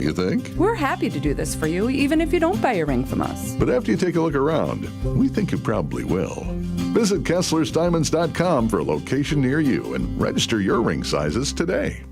You think? We're happy to do this for you, even if you don't buy your ring from us. But after you take a look around, we think you probably will. Visit Kessler'sDiamonds.com for a location near you and register your ring sizes today.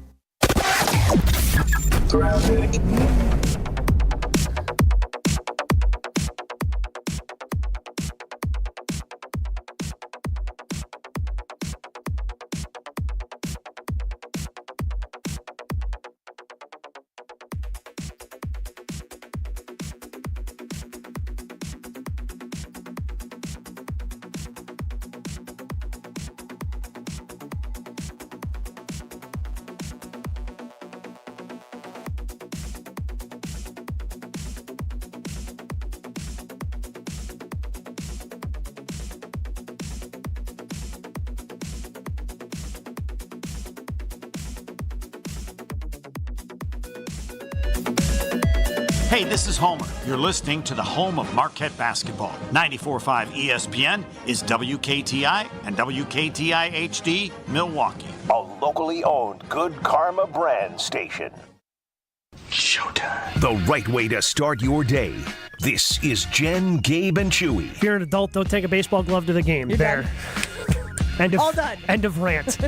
Hey, this is Homer. You're listening to the home of Marquette basketball. 94.5 ESPN is WKTI and WKTI HD Milwaukee. A locally owned Good Karma brand station. Showtime. The right way to start your day. This is Jen, Gabe, and Chewy. If you're an adult, don't take a baseball glove to the game. You're there. All done. End of rant.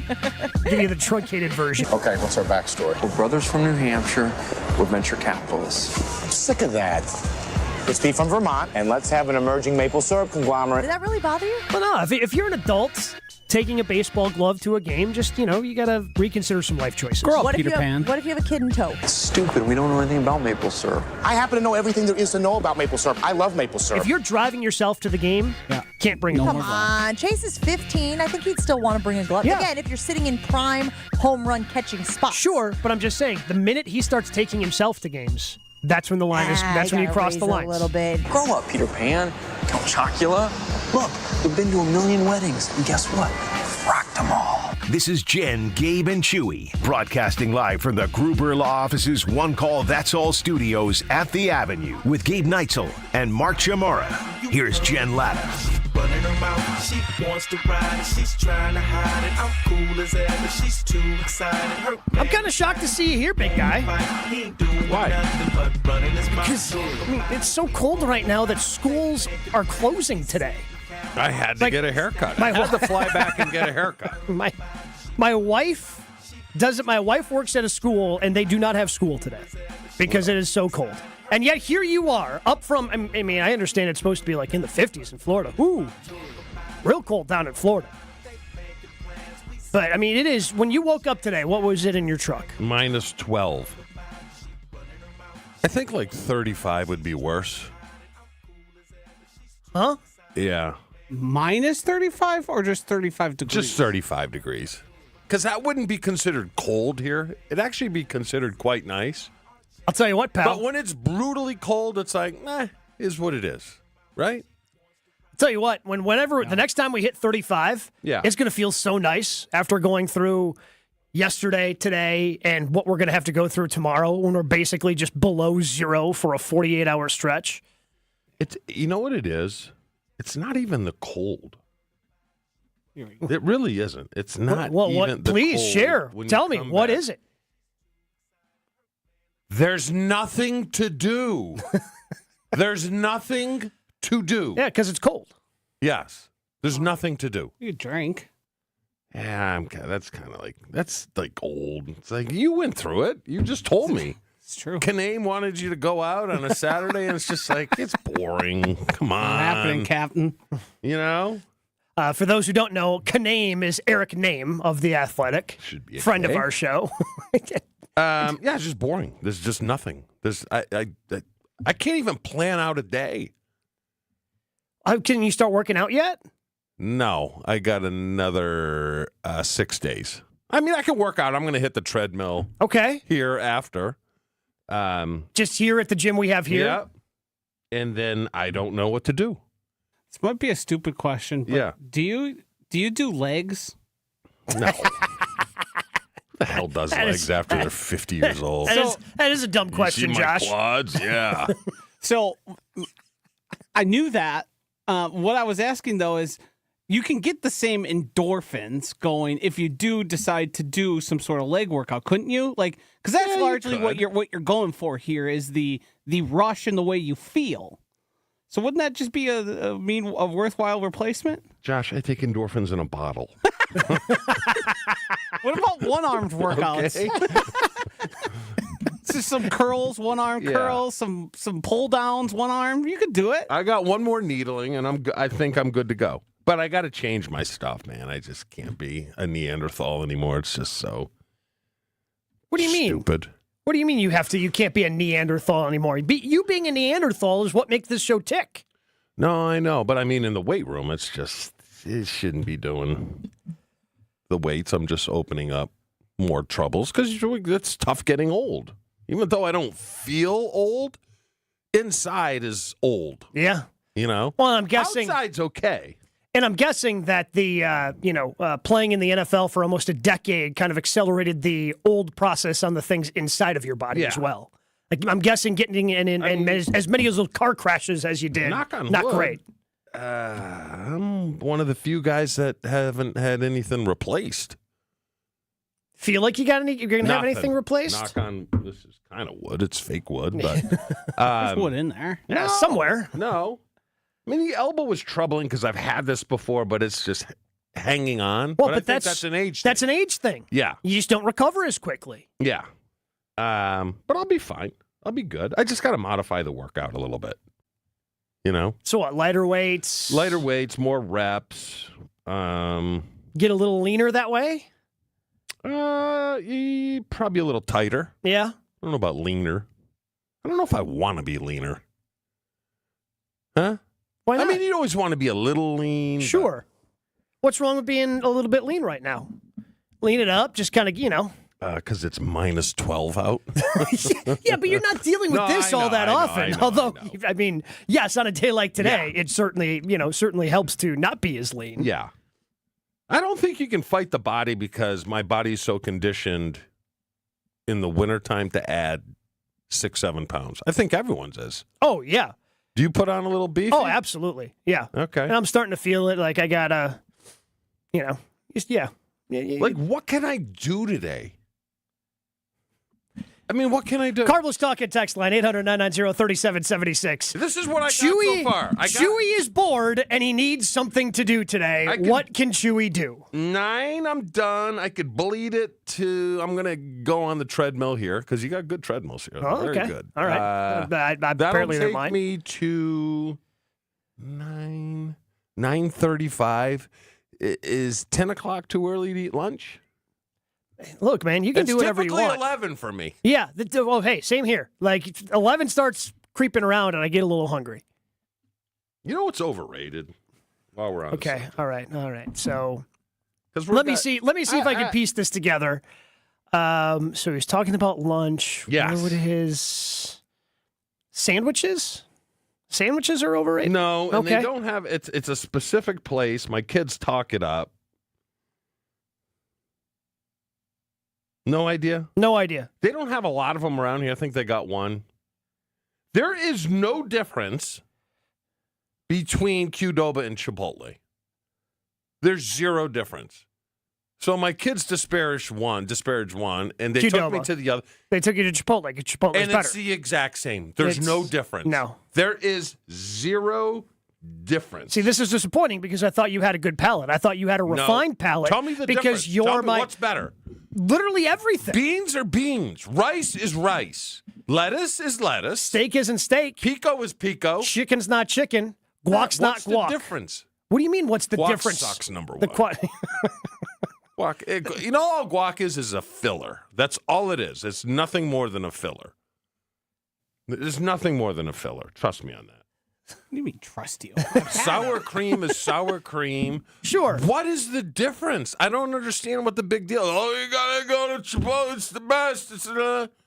Give you the truncated version. Okay, what's our backstory? We're brothers from New Hampshire. We're venture capitalists. I'm sick of that. Let's be from Vermont, and let's have an emerging maple syrup conglomerate. Did that really bother you? Well, no. If you're an adult taking a baseball glove to a game, just, you got to reconsider some life choices. Grow up, Peter Pan. What if you have a kid in tow? It's stupid. We don't know anything about maple syrup. I happen to know everything there is to know about maple syrup. I love maple syrup. If you're driving yourself to the game, can't bring it. Come on. Chase is 15. I think he'd still want to bring a glove. Yeah. Again, if you're sitting in prime home run catching spots. Sure, but I'm just saying, the minute he starts taking himself to games, that's when the line is. That's when you cross the line. A little bit. Grow up, Peter Pan. Count Chocula. Look, we've been to 1 million weddings, and guess what? Rocked them all. This is Jen, Gabe, and Chewy, broadcasting live from the Gruber Law Office's One Call That's All studios at the Avenue with Gabe Neitzel and Mark Chamara. Here's Jen Latta. Running her mouth, she wants to ride, she's trying to hide it. I'm cool as ever, she's too excited. I'm kind of shocked to see you here, big guy. Why? Because it's so cold right now that schools are closing today. I had to get a haircut. I had to fly back and get a haircut. My wife does it. My wife works at a school, and they do not have school today because it is so cold. And yet here you are, up from, I mean, I understand it's supposed to be like in the 50s in Florida. Ooh, real cold down in Florida. But, I mean, it is, when you woke up today, what was it in your truck? Minus 12. I think like 35 would be worse. Huh? Yeah. Minus 35 or just 35 degrees? Just 35 degrees. Because that wouldn't be considered cold here. It'd actually be considered quite nice. I'll tell you what, pal. But when it's brutally cold, it's like, is what it is, right? I'll tell you what, whenever the next time we hit 35, it's going to feel so nice after going through yesterday, today, and what we're going to have to go through tomorrow when we're basically just below zero for a 48-hour stretch. You know what it is? It's not even the cold. It really isn't. It's not even the please cold. Share. Tell me, what is it? There's nothing to do. There's nothing to do. Yeah, because it's cold. Yes. There's nothing to do. You drink. Yeah, that's like old. It's like, you went through it. You just told me. It's true. Kaname wanted you to go out on a Saturday, and it's just like, it's boring. Come on. Not happening, Captain. You know? For those who don't know, Kaname is Eric Name of The Athletic. Should be friend of our show. Yeah, it's just boring. There's just nothing. I can't even plan out a day. Can you start working out yet? No, I got another 6 days. I mean, I can work out. I'm going to hit the treadmill. Okay. Here after. Just here at the gym we have here? Yeah. And then I don't know what to do. This might be a stupid question, but do you do legs? No. Who the hell does legs after they're 50 years old? That is a dumb question, you see Josh. my quads? Yeah. So I knew that. What I was asking, though, is you can get the same endorphins going if you do decide to do some sort of leg workout, couldn't you? Like, because that's largely what you're going for here is the rush and the way you feel. So wouldn't that just be a worthwhile replacement? Josh, I take endorphins in a bottle. What about one-armed workouts? Okay. Just some curls, one-arm curls, some pull downs, one-arm. You could do it. I got one more needling, and I think I'm good to go. But I got to change my stuff, man. I just can't be a Neanderthal anymore. It's just so. What do you mean? Stupid. What do you mean you can't be a Neanderthal anymore? You being a Neanderthal is what makes this show tick. No, I know. But I mean, in the weight room, it shouldn't be doing the weights. I'm just opening up more troubles because it's tough getting old. Even though I don't feel old, inside is old. Yeah. You know? Well, I'm guessing. Outside's okay. And I'm guessing that the, playing in the NFL for almost a decade kind of accelerated the old process on the things inside of your body as well. Like, I'm guessing getting in as many of those car crashes as you did. Knock on not wood. Great. I'm one of the few guys that haven't had anything replaced. Feel like you're going to have anything replaced? Knock on, this is kind of wood. It's fake wood, but. There's wood in there. Yeah, somewhere. No. I mean, the elbow was troubling because I've had this before, but it's just hanging on. Well, but I think that's an age thing. That's an age thing. Yeah. You just don't recover as quickly. Yeah. But I'll be fine. I'll be good. I just got to modify the workout a little bit. You know? So what, lighter weights? Lighter weights, more reps. Get a little leaner that way? Probably a little tighter. Yeah? I don't know about leaner. I don't know if I want to be leaner. Huh? Why not? I mean, you always want to be a little lean. Sure. What's wrong with being a little bit lean right now? Lean it up, just kind of, Because it's minus 12 out. Yeah, but you're not dealing with this all that often. Although, I mean, yes, on a day like today, it certainly helps to not be as lean. Yeah. I don't think you can fight the body because my body's so conditioned in the wintertime to add 6-7 pounds. I think everyone's is. Oh, yeah. Do you put on a little beef? Oh, absolutely. Yeah. Okay. And I'm starting to feel it like I gotta, Like, what can I do today? I mean, what can I do? Carlos Talk text line 800-990-3776. This is what I got so far. Chewy is bored and he needs something to do today. What can Chewy do? 9, I'm done. I could bleed it to. I'm gonna go on the treadmill here because you got good treadmills here. Oh, Very okay. good. All right. That'll take me to 9:35. Is 10 o'clock too early to eat lunch? Look, man, you can do whatever you want. It's typically 11 for me. Yeah. Hey, same here. Like 11 starts creeping around and I get a little hungry. You know what's overrated? While we're on. Okay. All right. So let me see if I can piece this together. So he's talking about lunch. Yes. What would his sandwiches? Sandwiches are overrated? No, and they don't have it's a specific place. My kids talk it up. No idea? No idea. They don't have a lot of them around here. I think they got one. There is no difference between Qdoba and Chipotle. There's zero difference. So my kids disparaged one, and they took me to the other. They took you to Chipotle. Chipotle's and better. It's the exact same. There's no difference. No. There is zero difference. See, this is disappointing because I thought you had a good palate. I thought you had a refined palate. Tell me the because difference. Tell me my what's better. Literally everything. Beans are beans. Rice is rice. Lettuce is lettuce. Steak isn't steak. Pico is pico. Chicken's not chicken. Guac's not guac. What's the difference? What do you mean, what's the Guac difference? sucks, number one. Guac. You know, all guac is a filler. That's all it is. It's nothing more than a filler. There's nothing more than a filler. Trust me on that. What do you mean, trust you? Sour cream is sour cream. Sure. What is the difference? I don't understand what the big deal. Oh, you gotta go to Chipotle. It's the best.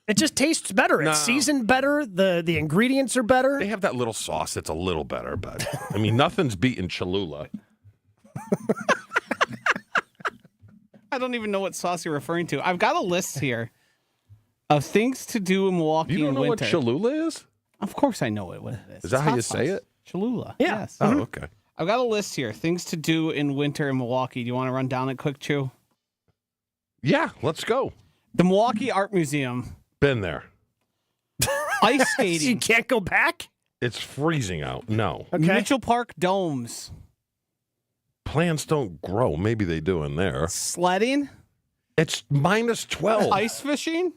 It just tastes better. It's seasoned better. The ingredients are better. They have that little sauce that's a little better, but I mean, nothing's beating Cholula. I don't even know what sauce you're referring to. I've got a list here of things to do in Milwaukee You don't know in winter. what Cholula is? Of course I know what it is. Is that It's how hot you say sauce. it? Cholula. Yeah. Yes. Oh, okay. I've got a list here. Things to do in winter in Milwaukee. Do you want to run down it quick, Chew? Yeah, let's go. The Milwaukee Art Museum. Been there. Ice skating. You can't go back? It's freezing out. No. Okay. Mitchell Park Domes. Plants don't grow. Maybe they do in there. Sledding. It's minus 12. Ice fishing.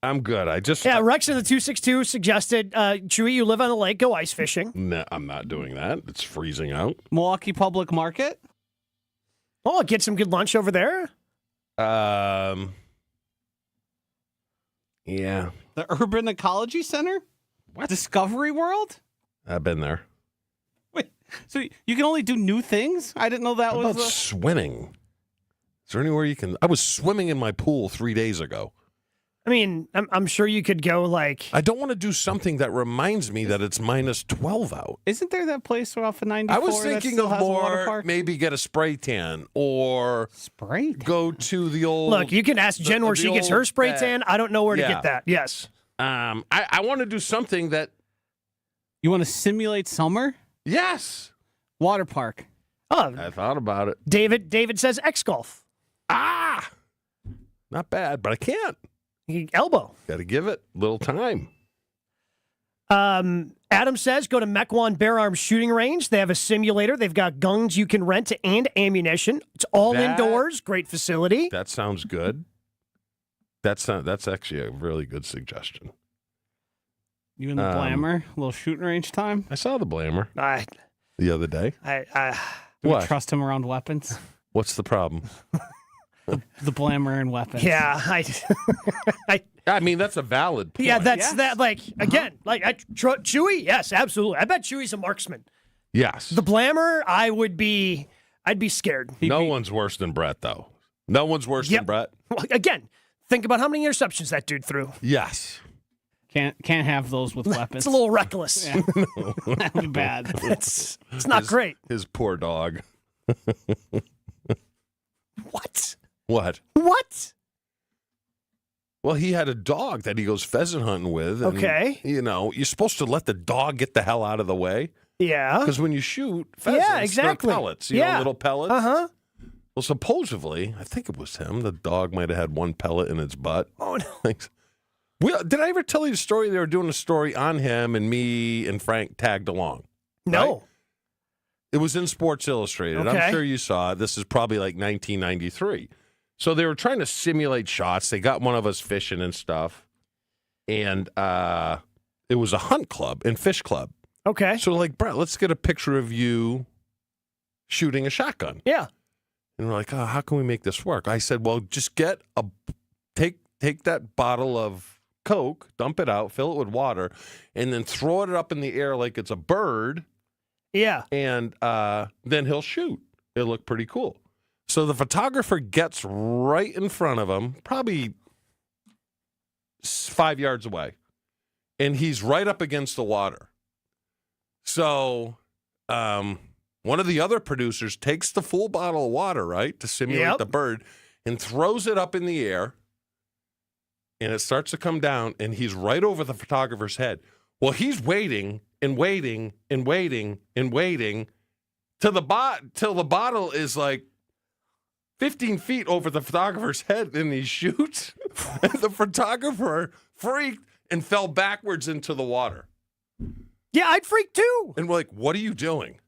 I'm good. Yeah, Rex in the 262 suggested, Chewy, you live on the lake, go ice fishing. No, I'm not doing that. It's freezing out. Milwaukee Public Market. Oh, get some good lunch over there. Yeah. The Urban Ecology Center. What? Discovery World. I've been there. Wait, so you can only do new things? I didn't know that How was. about swimming? Is there anywhere you can? I was swimming in my pool 3 days ago. I mean, I'm sure you could go like. I don't want to do something that reminds me that it's minus 12 out. Isn't there that place off of 94? I was thinking that of still has a water more, park? maybe get a spray tan or spray tan. Go to the old. Look, you can ask Jen where she gets her spray tan. I don't know where to get that. Yes. I want to do something that. You want to simulate summer? Yes. Water park. Oh, I thought about it. David says X golf. Ah, not bad, but I can't. Elbow. Got to give it a little time. Adam says go to Mequon Bear Arms Shooting Range. They have a simulator. They've got guns you can rent and ammunition. It's all indoors. Great facility. That sounds good. That's actually a really good suggestion. You and the Blammer, a little shooting range time. I saw the Blammer the other day. Do we trust him around weapons? What's the problem? The Blammer and weapons. Yeah, I mean, that's a valid point. Yeah, that's that. Like again, like Chewy. Yes, absolutely. I bet Chewy's a marksman. Yes. The Blammer, I'd be scared. No one's worse than Brett, though. No one's worse than Brett. Well, again, think about how many interceptions that dude threw. Yes. Can't have those with weapons. It's a little reckless. Yeah. That would be bad. It's not great. His poor dog. What? What? What? Well, he had a dog that he goes pheasant hunting with. And, Okay. You know, you're supposed to let the dog get the hell out of the way. Yeah. Because when you shoot pheasants, exactly. they're pellets. You know, little pellets. Uh-huh. Well, supposedly, I think it was him. The dog might have had one pellet in its butt. Oh, no. Well, did I ever tell you the story? They were doing a story on him, and me and Frank tagged along. No. Right? It was in Sports Illustrated. Okay. I'm sure you saw it. This is probably like 1993. So they were trying to simulate shots. They got one of us fishing and stuff. And it was a hunt club and fish club. Okay. So like, Brett, let's get a picture of you shooting a shotgun. Yeah. And we're like, oh, how can we make this work? I said, well, just get take that bottle of Coke, dump it out, fill it with water, and then throw it up in the air like it's a bird. Yeah. And then he'll shoot. It'll look pretty cool. So the photographer gets right in front of him, probably 5 yards away, and he's right up against the water. So one of the other producers takes the full bottle of water, right, to simulate the bird, and throws it up in the air, and it starts to come down, and he's right over the photographer's head. Well, he's waiting and waiting and waiting and waiting till the bottle is like 15 feet over the photographer's head, and he shoots. And the photographer freaked and fell backwards into the water. Yeah, I'd freak too. And we're like, what are you doing?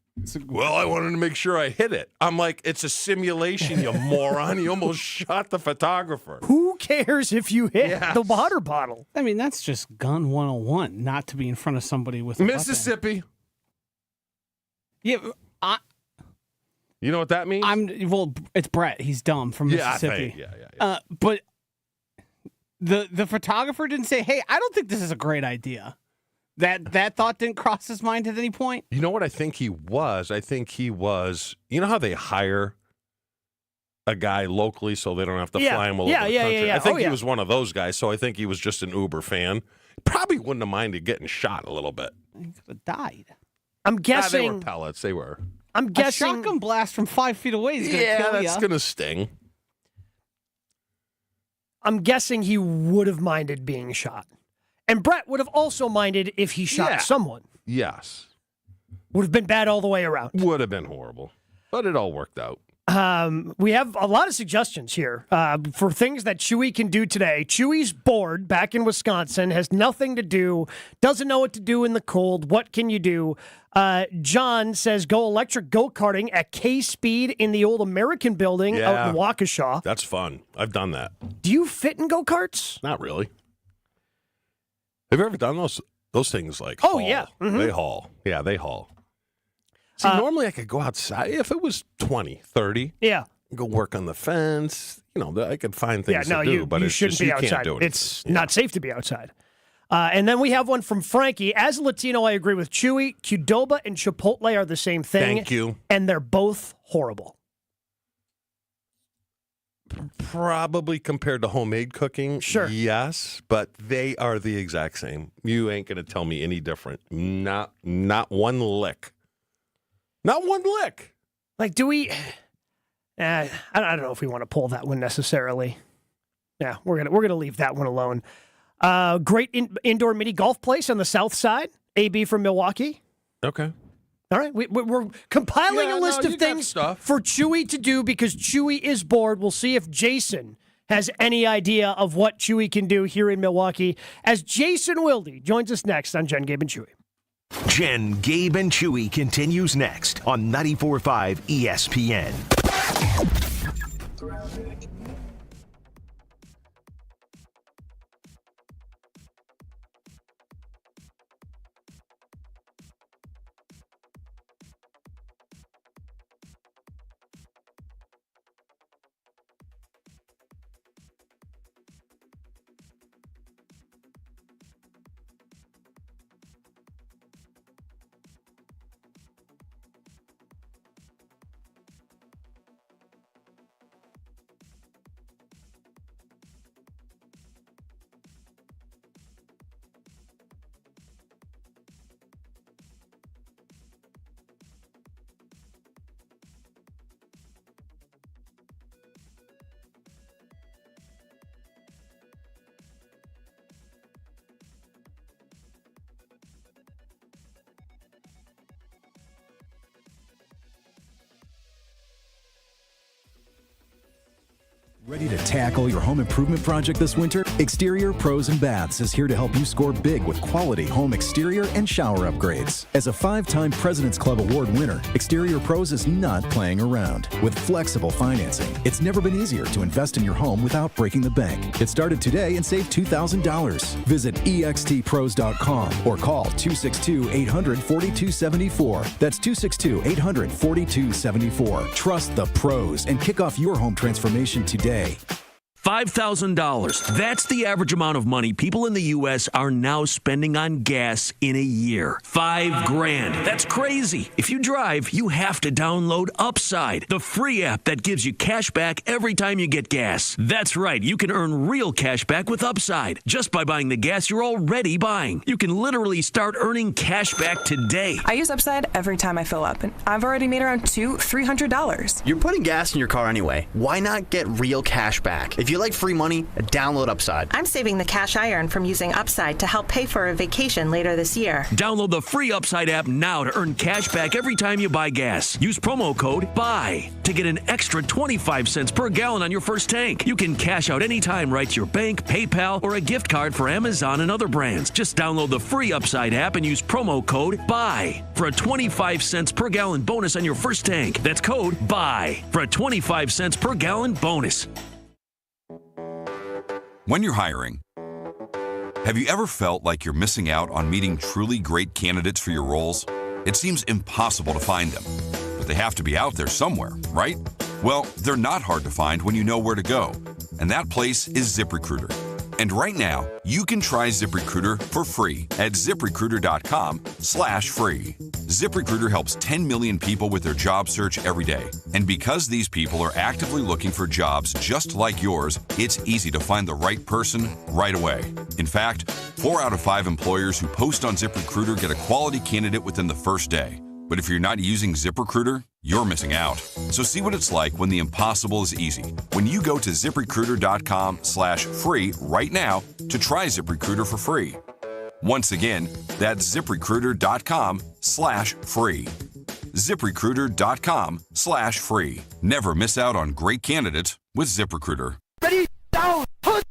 Well, I wanted to make sure I hit it. I'm like, it's a simulation, you moron. You almost shot the photographer. Who cares if you hit the water bottle? I mean, that's just gun 101, not to be in front of somebody with a Mississippi. Weapon. Yeah, you know what that means? It's Brett. He's dumb from Mississippi. Yeah. But the photographer didn't say, "Hey, I don't think this is a great idea." That thought didn't cross his mind at any point. You know what I think he was? I think he was. You know how they hire a guy locally so they don't have to fly him all over the country? Yeah. I think he was one of those guys. So I think he was just an Uber fan. Probably wouldn't have minded getting shot a little bit. He could have died. I'm guessing they were pellets. They were. I'm guessing a shotgun blast from 5 feet away is going to kill you. That's going to sting. I'm guessing he would have minded being shot. And Brett would have also minded if he shot someone. Yes. would have been bad all the way around. Would have been horrible, but it all worked out. We have a lot of suggestions here for things that Chewy can do today. Chewy's bored back in Wisconsin, has nothing to do, doesn't know what to do in the cold. What can you do? John says go electric go-karting at K-Speed in the old American building out in Waukesha. That's fun. I've done that. Do you fit in go-karts? Not really. Have you ever done those things like Oh, haul? yeah. Mm-hmm. They haul. Yeah, they haul. See, normally I could go outside if it was 20, 30. Yeah. Go work on the fence. You know, I could find things to do, but you it's shouldn't just, be you outside. can't do it. It's not safe to be outside. And then we have one from Frankie. As a Latino, I agree with Chewy. Qdoba and Chipotle are the same thing. Thank you. And they're both horrible. Probably compared to homemade cooking, sure. Yes, but they are the exact same. You ain't going to tell me any different. Not one lick. Not one lick. Like, do we? I don't know if we want to pull that one necessarily. Yeah, we're gonna leave that one alone. Great indoor mini golf place on the south side. AB from Milwaukee. Okay. All right, we're compiling a list of things for Chewy to do because Chewy is bored. We'll see if Jason has any idea of what Chewy can do here in Milwaukee as Jason Wilde joins us next on Jen, Gabe, and Chewy. Jen, Gabe, and Chewy continues next on 94.5 ESPN. Ready to tackle your home improvement project this winter? Exterior Pros and Baths is here to help you score big with quality home exterior and shower upgrades. As a 5-time President's Club Award winner, Exterior Pros is not playing around. With flexible financing, it's never been easier to invest in your home without breaking the bank. Get started today and save $2,000. Visit extpros.com or call 262-800-4274. That's 262-800-4274. Trust the pros and kick off your home transformation today. $5,000. That's the average amount of money people in the U.S. are now spending on gas in a year. $5,000. That's crazy. If you drive, you have to download Upside, the free app that gives you cash back every time you get gas. That's right. You can earn real cash back with Upside just by buying the gas you're already buying. You can literally start earning cash back today. I use Upside every time I fill up, and I've already made around $300. You're putting gas in your car anyway. Why not get real cash back? If you like free money, download Upside. I'm saving the cash I earn from using Upside to help pay for a vacation later this year. Download the free Upside app now to earn cash back every time you buy gas. Use promo code BUY to get an extra 25 cents per gallon on your first tank. You can cash out anytime right to your bank, PayPal, or a gift card for Amazon and other brands. Just download the free Upside app and use promo code BUY for a 25 cents per gallon bonus on your first tank. That's code BUY for a 25 cents per gallon bonus. When you're hiring, have you ever felt like you're missing out on meeting truly great candidates for your roles? It seems impossible to find them, but they have to be out there somewhere, right? Well, they're not hard to find when you know where to go, and that place is ZipRecruiter. And right now, you can try ZipRecruiter for free at ZipRecruiter.com/free. ZipRecruiter helps 10 million people with their job search every day. And because these people are actively looking for jobs just like yours, it's easy to find the right person right away. In fact, 4 out of 5 employers who post on ZipRecruiter get a quality candidate within the first day. But if you're not using ZipRecruiter, you're missing out. So see what it's like when the impossible is easy. When you go to ZipRecruiter.com/free right now to try ZipRecruiter for free. Once again, that's ZipRecruiter.com/free. ZipRecruiter.com/free. Never miss out on great candidates with ZipRecruiter. Ready, down, put.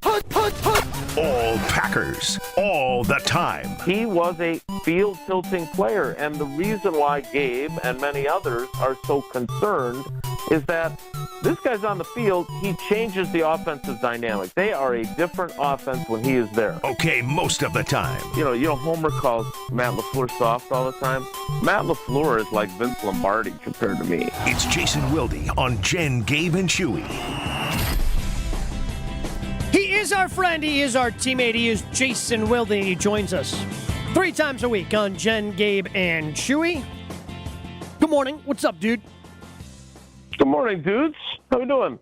All Packers, all the time. He was a field tilting player, and the reason why Gabe and many others are so concerned is that this guy's on the field, he changes the offensive dynamic. They are a different offense when he is there. Okay, most of the time. You know, Homer calls Matt LaFleur soft all the time. Matt LaFleur is like Vince Lombardi compared to me. It's Jason Wilde on Jen, Gabe, and Chewy. He is our friend. He is our teammate. He is Jason Wilde. He joins us 3 times a week on Jen, Gabe, and Chewy. Good morning. What's up, dude? Good morning, dudes. How we doing?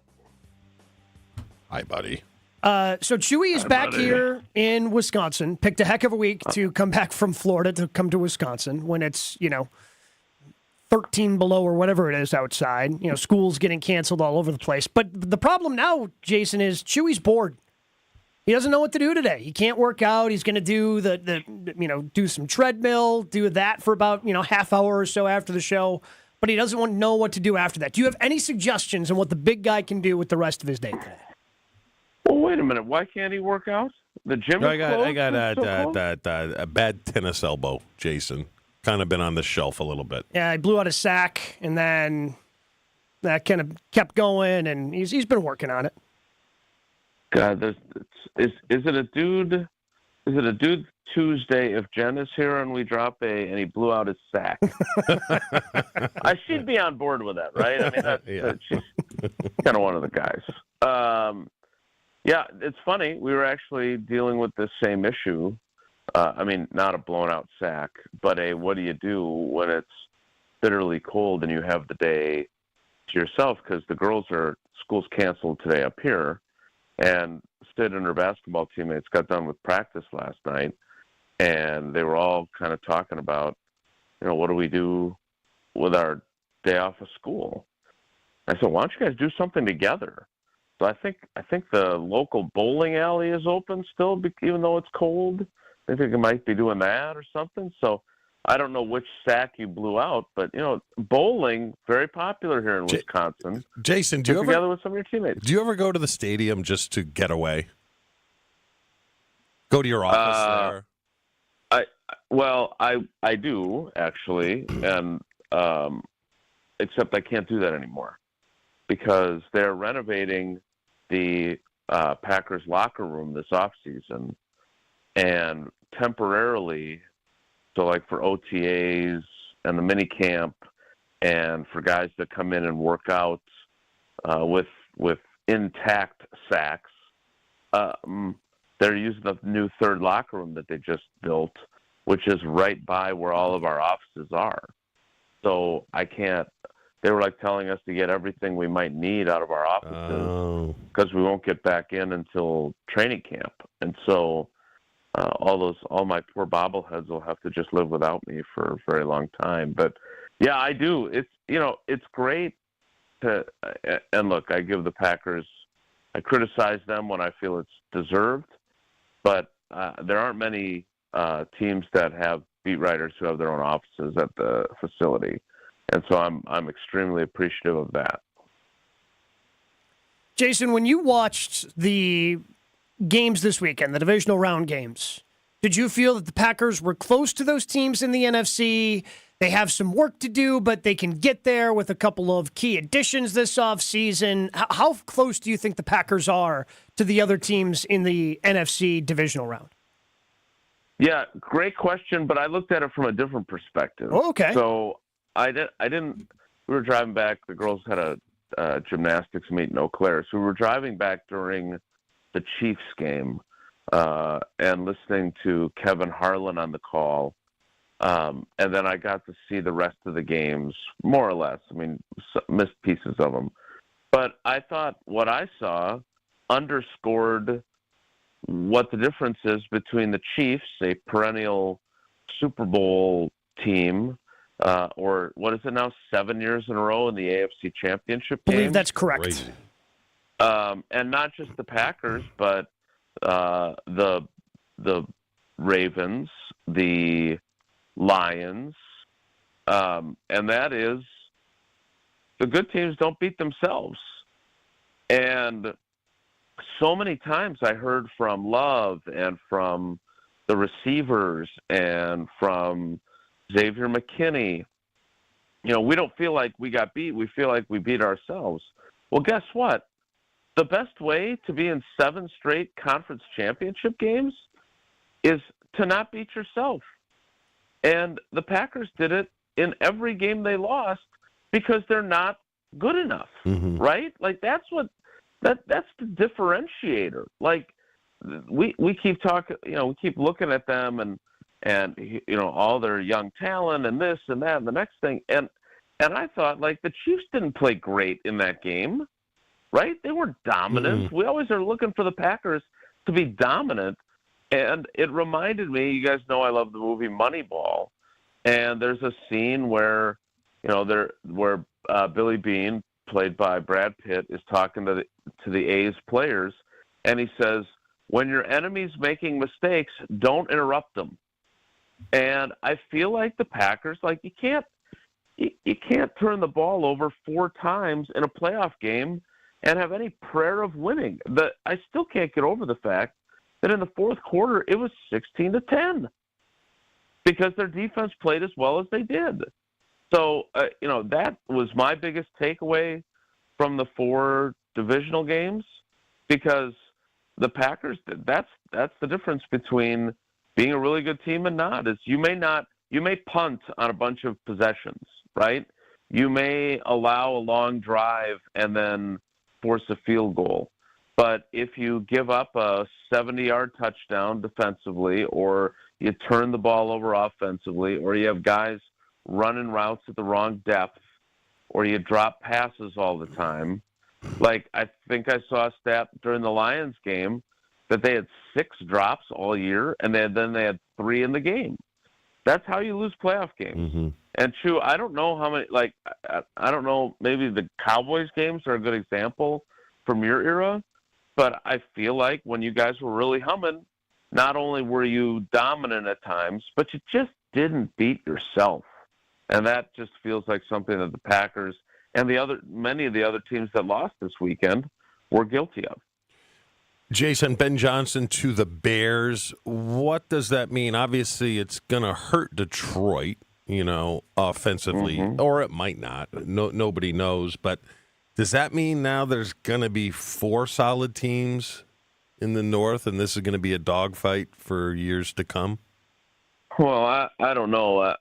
Hi, buddy. So Chewy is back here in Wisconsin. Picked a heck of a week to come back from Florida to come to Wisconsin when it's, 13 below or whatever it is outside. Schools getting canceled all over the place. But the problem now, Jason, is Chewy's bored. He doesn't know what to do today. He can't work out. He's going to do do some treadmill, do that for about, half hour or so after the show. But he doesn't want to know what to do after that. Do you have any suggestions on what the big guy can do with the rest of his day today? Well, wait a minute. Why can't he work out? The gym is closed? I got a bad tennis elbow, Jason. Kind of been on the shelf a little bit. Yeah, he blew out a sack, and then that kind of kept going, and he's been working on it. God, is it a dude? Is it a dude Tuesday if Jen is here and we drop and he blew out his sack? She'd be on board with that, right? I mean, she's kind of one of the guys. Yeah, it's funny. We were actually dealing with this same issue. Not a blown out sack, but what do you do when it's bitterly cold and you have the day to yourself? Because school's canceled today up here, and Sid and her basketball teammates got done with practice last night, and they were all kind of talking about, what do we do with our day off of school? I said, why don't you guys do something together? So I think the local bowling alley is open still, even though it's cold. I think you might be doing that or something. So I don't know which sack you blew out, but bowling very popular here in Wisconsin. Jason, Get together with some of your teammates. Do you ever go to the stadium just to get away? Go to your office there. I do actually, and except I can't do that anymore because they're renovating the Packers locker room this offseason. And temporarily, so like for OTAs and the mini camp and for guys that come in and work out with intact sacks, they're using the new third locker room that they just built, which is right by where all of our offices are. So I can't – they were like telling us to get everything we might need out of our offices because we won't get back in until training camp. And so – all my poor bobbleheads will have to just live without me for a very long time. But yeah, I do. It's great to, and look, I give the Packers, I criticize them when I feel it's deserved, but there aren't many teams that have beat writers who have their own offices at the facility. And so I'm extremely appreciative of that. Jason, when you watched the games this weekend, the divisional round games, did you feel that the Packers were close to those teams in the NFC? They have some work to do, but they can get there with a couple of key additions this offseason. How close do you think the Packers are to the other teams in the NFC divisional round? Yeah, great question, but I looked at it from a different perspective. Oh, okay. So I didn't. We were driving back. The girls had a gymnastics meet in Eau Claire, so we were driving back during the Chiefs game and listening to Kevin Harlan on the call. And then I got to see the rest of the games, more or less. Missed pieces of them. But I thought what I saw underscored what the difference is between the Chiefs, a perennial Super Bowl team, or what is it now, 7 years in a row in the AFC Championship game? I believe that's correct. Crazy. And not just the Packers, but the Ravens, the Lions, and that is the good teams don't beat themselves. And so many times I heard from Love and from the receivers and from Xavier McKinney, we don't feel like we got beat. We feel like we beat ourselves. Well, guess what? The best way to be in 7 straight conference championship games is to not beat yourself. And the Packers did it in every game they lost because they're not good enough, right? Like that's the differentiator. Like we keep talking, we keep looking at them and all their young talent and this and that and the next thing. And I thought, like, the Chiefs didn't play great in that game, right? They weren't dominant. We always are looking for the Packers to be dominant. And it reminded me, you guys know I love the movie Moneyball. And there's a scene where, Billy Beane, played by Brad Pitt, is talking to the A's players. And he says, when your enemy's making mistakes, don't interrupt them. And I feel like the Packers, like you can't turn the ball over 4 times in a playoff game and have any prayer of winning. I still can't get over the fact that in the fourth quarter it was 16-10 because their defense played as well as they did. So that was my biggest takeaway from the 4 divisional games, because the Packers, that's the difference between being a really good team and not. Is you may punt on a bunch of possessions, right? You may allow a long drive and then force a field goal. But if you give up a 70-yard touchdown defensively, or you turn the ball over offensively, or you have guys running routes at the wrong depth, or you drop passes all the time, like I think I saw a stat during the Lions game that they had 6 drops all year, and then they had 3 in the game. That's how you lose playoff games. And Chu, I don't know how many, like, I don't know, maybe the Cowboys games are a good example from your era, but I feel like when you guys were really humming, not only were you dominant at times, but you just didn't beat yourself. And that just feels like something that the Packers and many of the other teams that lost this weekend were guilty of. Jason, Ben Johnson to the Bears. What does that mean? Obviously, it's going to hurt Detroit, offensively, or it might not. Nobody knows. But does that mean now there's going to be 4 solid teams in the North, and this is going to be a dogfight for years to come? Well, I don't know.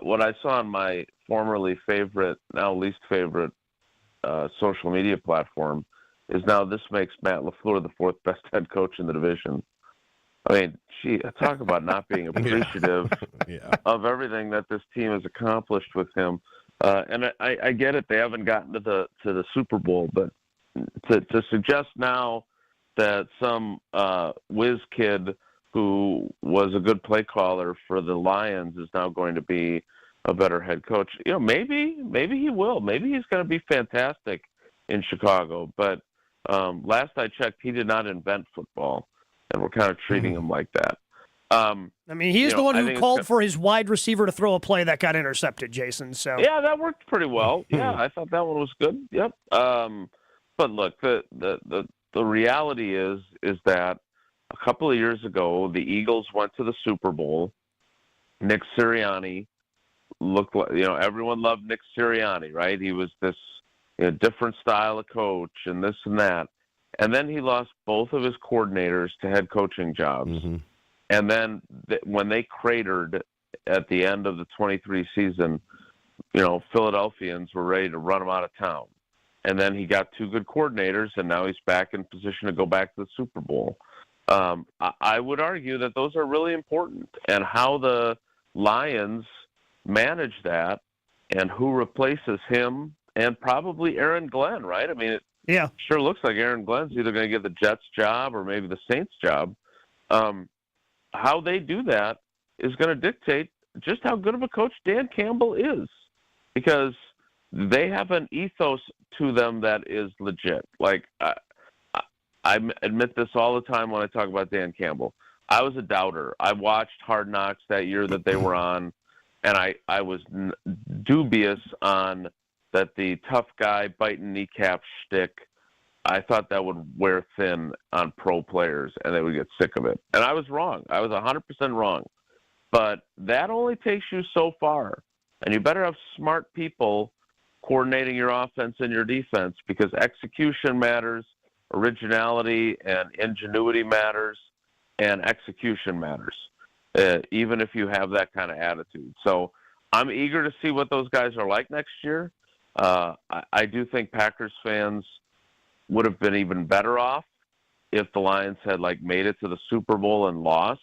What I saw on my formerly favorite, now least favorite social media platform is now this makes Matt LaFleur the 4th best head coach in the division. I mean, talk about not being appreciative of everything that this team has accomplished with him. And I get it; they haven't gotten to the Super Bowl, but to suggest now that some whiz kid who was a good play caller for the Lions is now going to be a better head coach, maybe he will. Maybe he's going to be fantastic in Chicago, but last I checked, he did not invent football, and we're kind of treating him like that. He's the one who called for his wide receiver to throw a play that got intercepted, Jason. So yeah, that worked pretty well. Yeah, I thought that one was good. Yep. But look, the reality is that a couple of years ago, the Eagles went to the Super Bowl. Nick Sirianni looked like, everyone loved Nick Sirianni, right? He was this different style of coach and this and that. And then he lost both of his coordinators to head coaching jobs. And then when they cratered at the end of the 23 season, Philadelphians were ready to run him out of town. And then he got 2 good coordinators, and now he's back in position to go back to the Super Bowl. I would argue that those are really important, and how the Lions manage that and who replaces him, and probably Aaron Glenn, right? I mean, it sure looks like Aaron Glenn's either going to get the Jets job or maybe the Saints job. How they do that is going to dictate just how good of a coach Dan Campbell is, because they have an ethos to them that is legit. Like, I admit this all the time when I talk about Dan Campbell. I was a doubter. I watched Hard Knocks that year that they were on, and I was dubious on that the tough guy biting kneecap shtick. I thought that would wear thin on pro players, and they would get sick of it. And I was wrong. I was 100% wrong. But that only takes you so far, and you better have smart people coordinating your offense and your defense, because execution matters, originality and ingenuity matters, and execution matters, even if you have that kind of attitude. So I'm eager to see what those guys are like next year. I do think Packers fans would have been even better off if the Lions had made it to the Super Bowl and lost,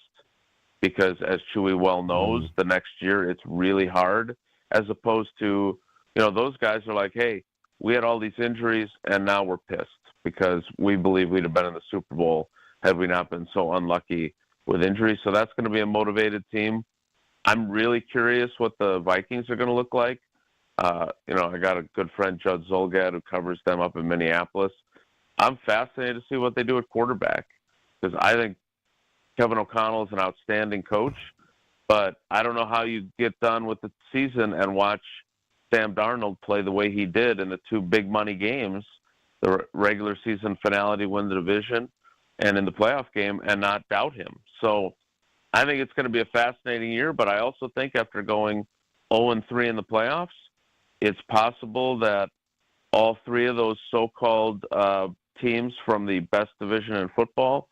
because as Chewy well knows, the next year it's really hard, as opposed to, those guys are like, hey, we had all these injuries and now we're pissed because we believe we'd have been in the Super Bowl had we not been so unlucky with injuries. So that's going to be a motivated team. I'm really curious what the Vikings are going to look like. I got a good friend, Judd Zolgad, who covers them up in Minneapolis. I'm fascinated to see what they do at quarterback, because I think Kevin O'Connell is an outstanding coach, but I don't know how you get done with the season and watch Sam Darnold play the way he did in the two big money games, the regular season finale to win the division and in the playoff game, and not doubt him. So I think it's going to be a fascinating year, but I also think after going 0-3 in the playoffs, it's possible that all three of those so-called teams from the best division in football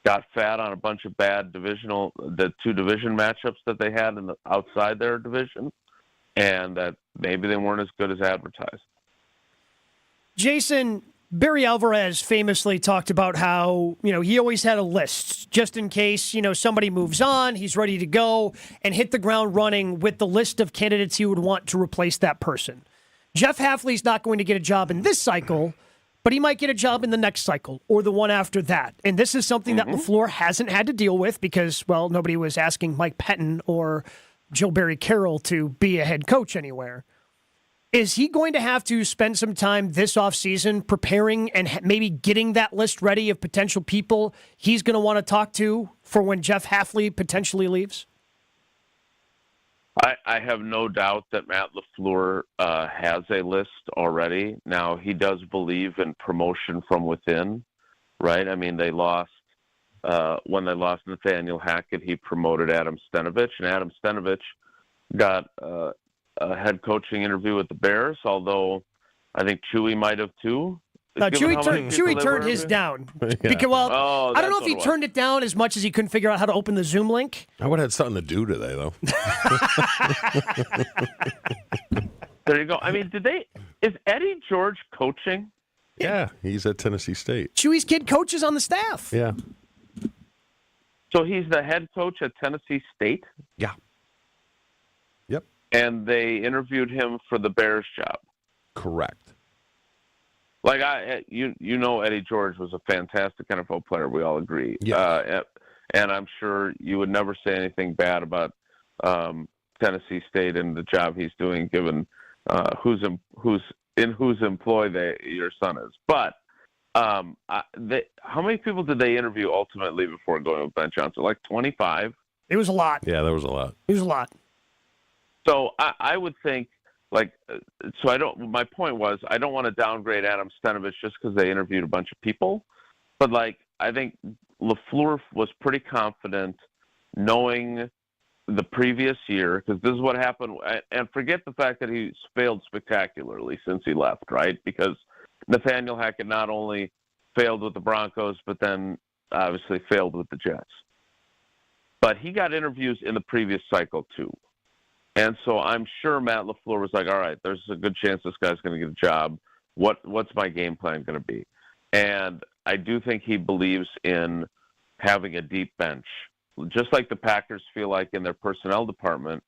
got fat on a bunch of bad the two division matchups that they had outside their division, and that maybe they weren't as good as advertised. Jason, Barry Alvarez famously talked about how, he always had a list just in case, somebody moves on, he's ready to go and hit the ground running with the list of candidates he would want to replace that person. Jeff Hafley's not going to get a job in this cycle, but he might get a job in the next cycle or the one after that. And this is something that LaFleur hasn't had to deal with because, well, nobody was asking Mike Pettin or Joe Barry Carroll to be a head coach anywhere. Is he going to have to spend some time this offseason preparing and maybe getting that list ready of potential people he's going to want to talk to for when Jeff Hafley potentially leaves? I have no doubt that Matt LaFleur has a list already. Now, he does believe in promotion from within, right? I mean, they lost when they lost Nathaniel Hackett, he promoted Adam Stenavich, and Adam Stenavich got a head coaching interview with the Bears, although I think Chewy might have too. Chewy turned his down. Because, I don't know if he turned it down as much as he couldn't figure out how to open the Zoom link. I would have had something to do today, though. There you go. I mean, is Eddie George coaching? Yeah, he's at Tennessee State. Chewy's kid coaches on the staff. Yeah. So he's the head coach at Tennessee State? Yeah. Yep. And they interviewed him for the Bears job. Correct. Eddie George was a fantastic NFL player. We all agree. Yeah. And I'm sure you would never say anything bad about Tennessee State and the job he's doing, given whose employ your son is. But how many people did they interview ultimately before going with Ben Johnson? Like 25? It was a lot. Yeah, there was a lot. It was a lot. So I would think, my point was, I don't want to downgrade Adam Stenavich just because they interviewed a bunch of people. But, I think LaFleur was pretty confident knowing the previous year, because this is what happened. And forget the fact that he's failed spectacularly since he left, right? Because Nathaniel Hackett not only failed with the Broncos, but then obviously failed with the Jets. But he got interviews in the previous cycle, too. And so I'm sure Matt LaFleur was like, all right, there's a good chance this guy's going to get a job. What's my game plan going to be? And I do think he believes in having a deep bench. Just like the Packers feel like in their personnel department,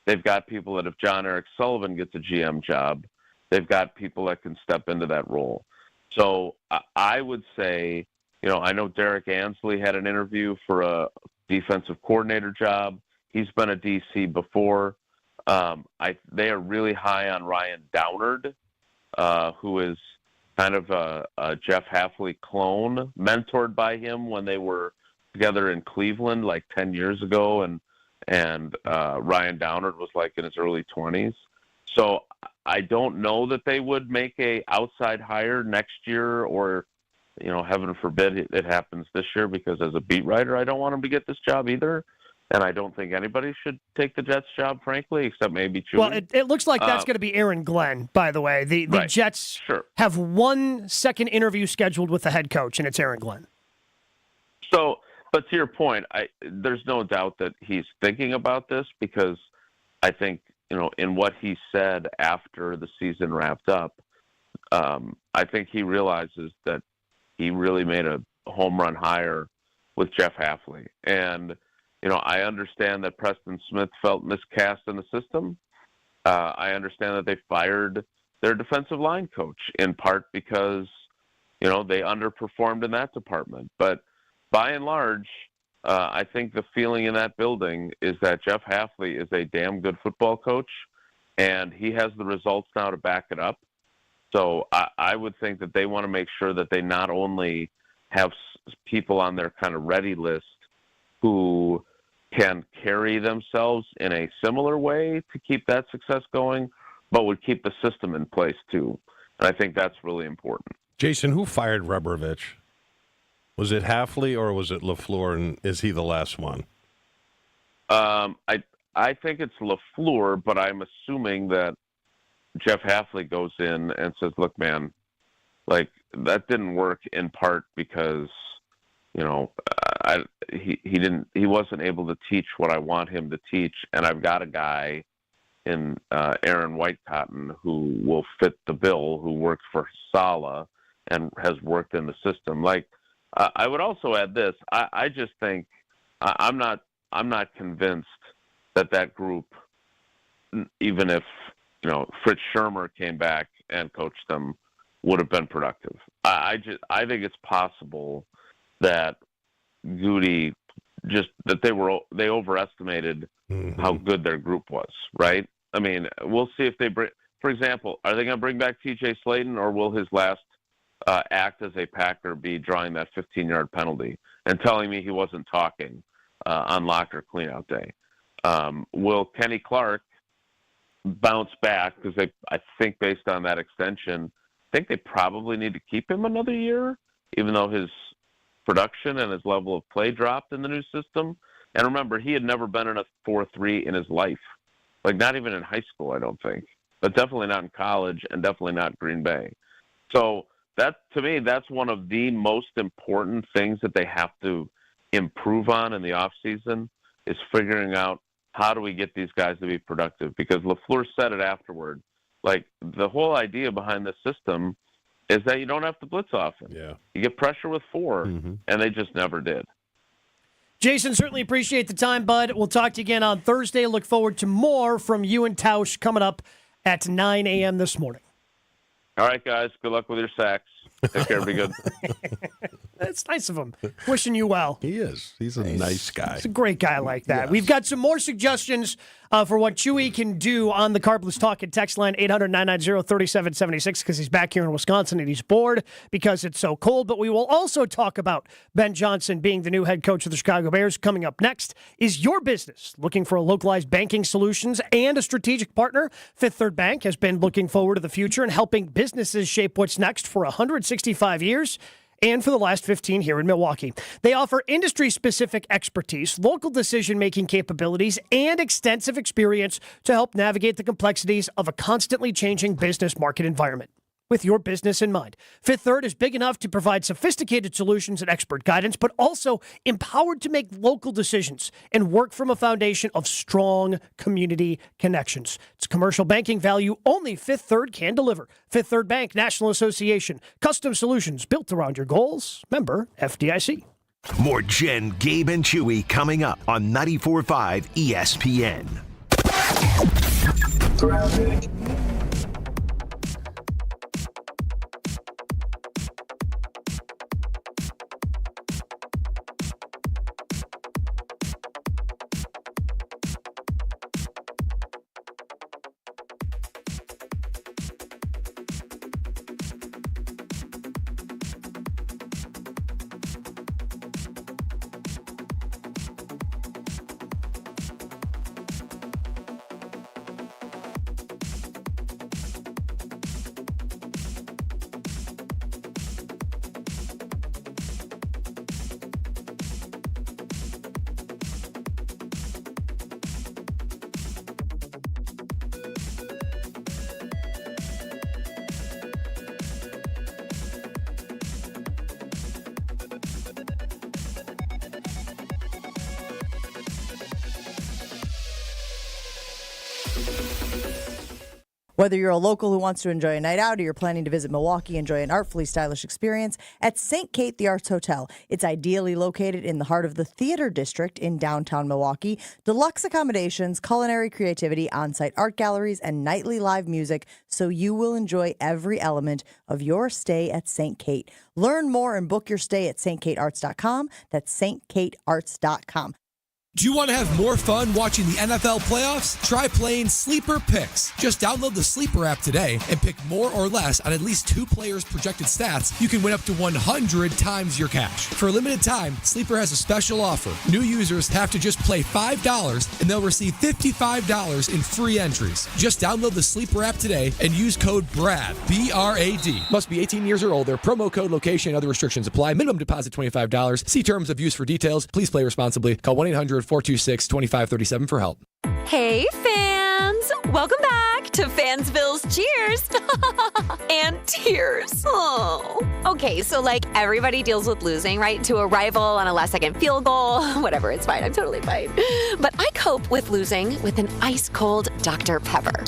they've got people that if John Eric Sullivan gets a GM job, they've got people that can step into that role. So I would say, I know Derek Ansley had an interview for a defensive coordinator job. He's been a DC before. They are really high on Ryan Downard, who is kind of a Jeff Hafley clone, mentored by him when they were together in Cleveland like 10 years ago, and Ryan Downard was like in his early 20s. So I don't know that they would make a outside hire next year, or, heaven forbid it happens this year, because as a beat writer, I don't want him to get this job either. And I don't think anybody should take the Jets job, frankly, except maybe Chewy. Well, it looks like that's going to be Aaron Glenn, by the way. The right. Jets Sure. have one second interview scheduled with the head coach, and it's Aaron Glenn. So, but to your point, there's no doubt that he's thinking about this, because I think, in what he said after the season wrapped up, I think he realizes that he really made a home run hire with Jeff Hafley. And, I understand that Preston Smith felt miscast in the system. I understand that they fired their defensive line coach, in part because, they underperformed in that department. But by and large, I think the feeling in that building is that Jeff Hafley is a damn good football coach, and he has the results now to back it up. So I would think that they want to make sure that they not only have people on their kind of ready list who can carry themselves in a similar way to keep that success going, but would keep the system in place too. And I think that's really important. Jason, who fired Rebrovich? Was it Hafley or was it LaFleur, and is he the last one? I think it's LaFleur, but I'm assuming that Jeff Hafley goes in and says, look, man, like, that didn't work in part because, he wasn't able to teach what I want him to teach, and I've got a guy in Aaron Whitecotton who will fit the bill, who worked for Saleh and has worked in the system. Like, I would also add this. I just think I'm not convinced that group, even if Fritz Schirmer came back and coached them, would have been productive. I think it's possible that Goody they overestimated how good their group was. Right? I mean, we'll see if they bring. For example, are they going to bring back T.J. Slayton, or will his last act as a Packer be drawing that 15-yard penalty and telling me he wasn't talking on locker cleanout day? Will Kenny Clark bounce back? Because I think based on that extension, I think they probably need to keep him another year, even though his production and his level of play dropped in the new system. And remember, he had never been in a 4-3 in his life, like not even in high school, I don't think, but definitely not in college and definitely not Green Bay. So that, to me, that's one of the most important things that they have to improve on in the offseason, is figuring out how do we get these guys to be productive. Because LaFleur said it afterward, like, the whole idea behind this system is that you don't have to blitz often. Yeah. You get pressure with 4, and they just never did. Jason, certainly appreciate the time, bud. We'll talk to you again on Thursday. Look forward to more from you and Tausch coming up at 9 a.m. this morning. All right, guys. Good luck with your sacks. Take care. Be good. That's nice of him. Wishing you well. He is. He's a nice guy. He's a great guy like that. Yes. We've got some more suggestions for what Chewy can do on the Carpless Talk and text line 800-990-3776, because he's back here in Wisconsin and he's bored because it's so cold. But we will also talk about Ben Johnson being the new head coach of the Chicago Bears. Coming up next, is your business looking for a localized banking solutions and a strategic partner? Fifth Third Bank has been looking forward to the future and helping businesses shape what's next for 165 years. And for the last 15 here in Milwaukee. They offer industry-specific expertise, local decision-making capabilities, and extensive experience to help navigate the complexities of a constantly changing business market environment. With your business in mind, Fifth Third is big enough to provide sophisticated solutions and expert guidance, but also empowered to make local decisions and work from a foundation of strong community connections. It's commercial banking value only Fifth Third can deliver. Fifth Third Bank, National Association, custom solutions built around your goals. Member FDIC. More Jen, Gabe, and Chewy coming up on 94.5 ESPN. Whether you're a local who wants to enjoy a night out or you're planning to visit Milwaukee, enjoy an artfully stylish experience at St. Kate the Arts Hotel. It's ideally located in the heart of the Theater District in downtown Milwaukee. Deluxe accommodations, culinary creativity, on-site art galleries, and nightly live music, so you will enjoy every element of your stay at St. Kate. Learn more and book your stay at stkatearts.com. That's stkatearts.com. Do you want to have more fun watching the NFL playoffs? Try playing Sleeper Picks. Just download the Sleeper app today and pick more or less on at least 2 players' projected stats. You can win up to 100 times your cash. For a limited time, Sleeper has a special offer. New users have to just play $5 and they'll receive $55 in free entries. Just download the Sleeper app today and use code BRAD, B-R-A-D. Must be 18 years or older. Promo code, location, and other restrictions apply. Minimum deposit $25. See terms of use for details. Please play responsibly. Call 1-800-426-2537 for help. Hey, fans! Welcome back to Fansville's Cheers and Tears. Oh. Okay, so like everybody deals with losing, right? To a rival on a last-second field goal. Whatever, it's fine. I'm totally fine. But I cope with losing with an ice-cold Dr. Pepper.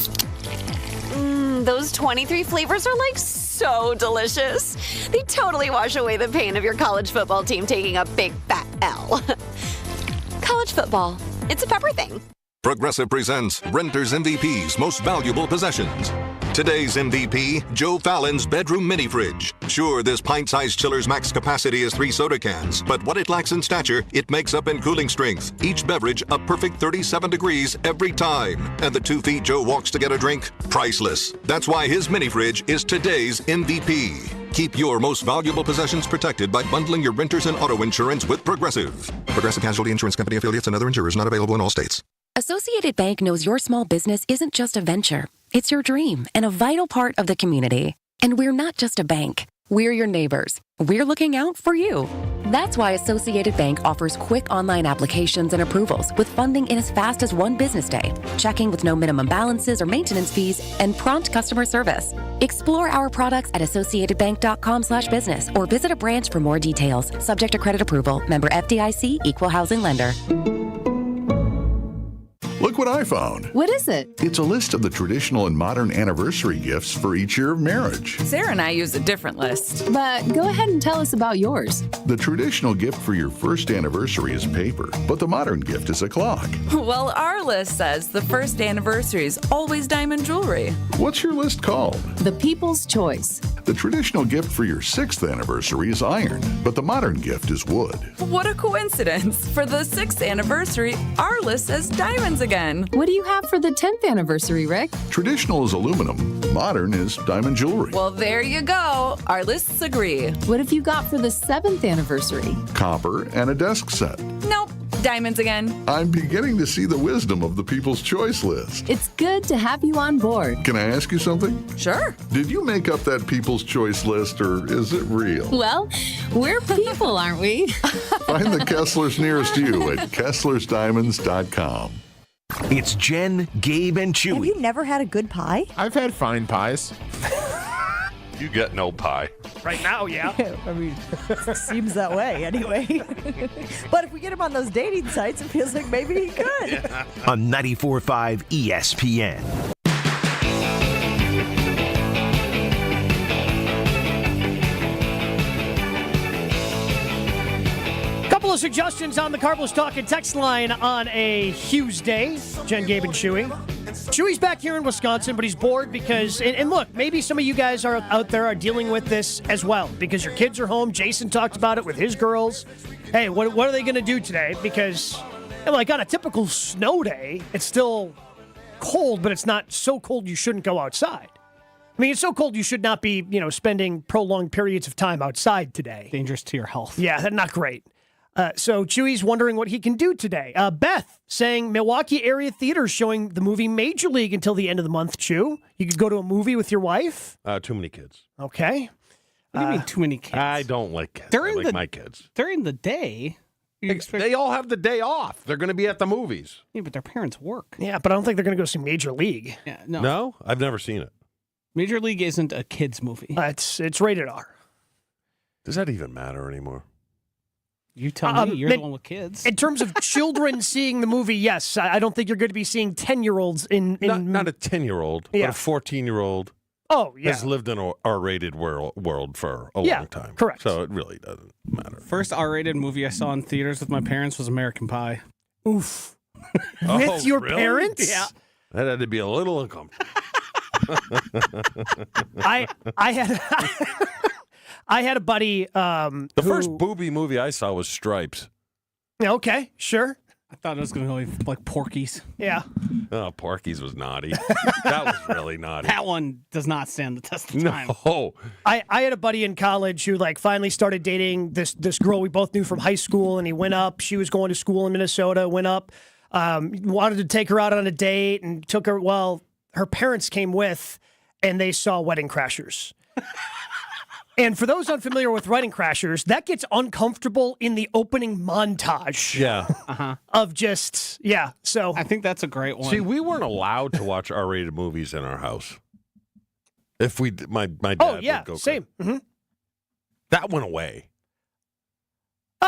Those 23 flavors are like so delicious. They totally wash away the pain of your college football team taking a big fat L. College football. It's a pepper thing. Progressive presents Renter's MVP's Most Valuable Possessions. Today's MVP, Joe Fallon's bedroom mini fridge. Sure, this pint-sized chiller's max capacity is 3 soda cans, but what it lacks in stature, it makes up in cooling strength. Each beverage a perfect 37 degrees every time. And the 2 feet Joe walks to get a drink, priceless. That's why his mini fridge is today's MVP. Keep your most valuable possessions protected by bundling your renters and auto insurance with Progressive. Progressive Casualty Insurance Company affiliates and other insurers not available in all states. Associated Bank knows your small business isn't just a venture. It's your dream and a vital part of the community. And we're not just a bank. We're your neighbors. We're looking out for you. That's why Associated Bank offers quick online applications and approvals with funding in as fast as 1 business day, checking with no minimum balances or maintenance fees, and prompt customer service. Explore our products at associatedbank.com/business or visit a branch for more details. Subject to credit approval. Member FDIC, Equal Housing Lender. Look what I found. What is it? It's a list of the traditional and modern anniversary gifts for each year of marriage. Sarah and I use a different list. But go ahead and tell us about yours. The traditional gift for your first anniversary is paper, but the modern gift is a clock. Well, our list says the first anniversary is always diamond jewelry. What's your list called? The People's Choice. The traditional gift for your 6th anniversary is iron, but the modern gift is wood. What a coincidence. For the 6th anniversary, our list says diamonds again. What do you have for the 10th anniversary, Rick? Traditional is aluminum, modern is diamond jewelry. Well, there you go. Our lists agree. What have you got for the 7th anniversary? Copper and a desk set. Nope. Diamonds again. I'm beginning to see the wisdom of the People's Choice list. It's good to have you on board. Can I ask you something? Sure. Did you make up that People's Choice list, or is it real? Well, we're people, aren't we? Find the Kesslers nearest you at KesslersDiamonds.com. It's Jen, Gabe, and Chewy. Have you never had a good pie? I've had fine pies. You get no pie. Right now, yeah. I mean, seems that way anyway. But if we get him on those dating sites, it feels like maybe he could. Yeah. On 94.5 ESPN. Couple of suggestions on the Cardinals Talk and text line on a Tuesday. Jen, Gabe, and Chewy. Chewy's back here in Wisconsin, but he's bored because, and look, maybe some of you guys are out there are dealing with this as well because your kids are home. Jason talked about it with his girls. Hey, what are they going to do today? Because, like on a typical snow day, it's still cold, but it's not so cold you shouldn't go outside. I mean, it's so cold you should not be, spending prolonged periods of time outside today. Dangerous to your health. Yeah, that's not great. So Chewy's wondering what he can do today. Beth saying Milwaukee area theaters showing the movie Major League until the end of the month, Chew. You could go to a movie with your wife? Too many kids. Okay. What do you mean too many kids? I don't like kids. I like my kids. During the day? They all have the day off. They're going to be at the movies. Yeah, but their parents work. Yeah, but I don't think they're going to go see Major League. Yeah, no. No? I've never seen it. Major League isn't a kid's movie. It's rated R. Does that even matter anymore? You tell me. You're the one with kids. In terms of children seeing the movie, yes. I don't think you're going to be seeing 10-year-olds in... Not a 10-year-old, but a 14-year-old. Oh, yeah. Has lived in an R-rated world for a long time. Correct. So it really doesn't matter. First R-rated movie I saw in theaters with my parents was American Pie. Oof. With your really? parents? Yeah. That had to be a little uncomfortable. I had I had a buddy. The first booby movie I saw was Stripes. Okay, sure. I thought it was going to go like Porky's. Yeah. Oh, Porky's was naughty. That was really naughty. That one does not stand the test of time. No. I had a buddy in college who finally started dating this girl we both knew from high school, and he went up. She was going to school in Minnesota, went up, wanted to take her out on a date, and took her. Well, her parents came with, and they saw Wedding Crashers. And for those unfamiliar with Wedding Crashers, that gets uncomfortable in the opening montage. Yeah. Of just, yeah. So I think that's a great one. See, we weren't allowed to watch R-rated movies in our house. If we, my dad would go same. Mm-hmm. That went away.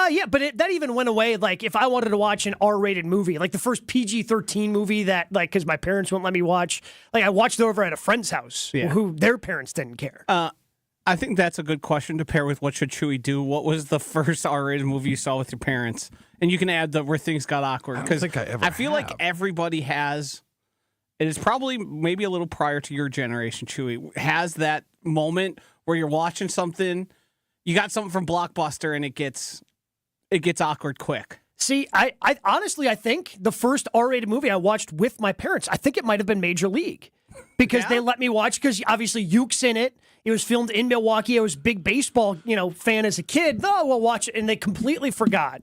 Yeah, but that even went away. Like, if I wanted to watch an R-rated movie, like the first PG-13 movie that, because my parents wouldn't let me watch, I watched it over at a friend's house who their parents didn't care. I think that's a good question to pair with what should Chewy do. What was the first R-rated movie you saw with your parents? And you can add the where things got awkward. I don't think I ever feel like everybody has, it is probably maybe a little prior to your generation, Chewy, has that moment where you're watching something, you got something from Blockbuster, and it gets awkward quick. See, I honestly, I think the first R-rated movie I watched with my parents, I think it might have been Major League. Because they let me watch, because obviously Uke's in it. It was filmed in Milwaukee. I was a big baseball, fan as a kid. Oh, we'll watch it, and they completely forgot.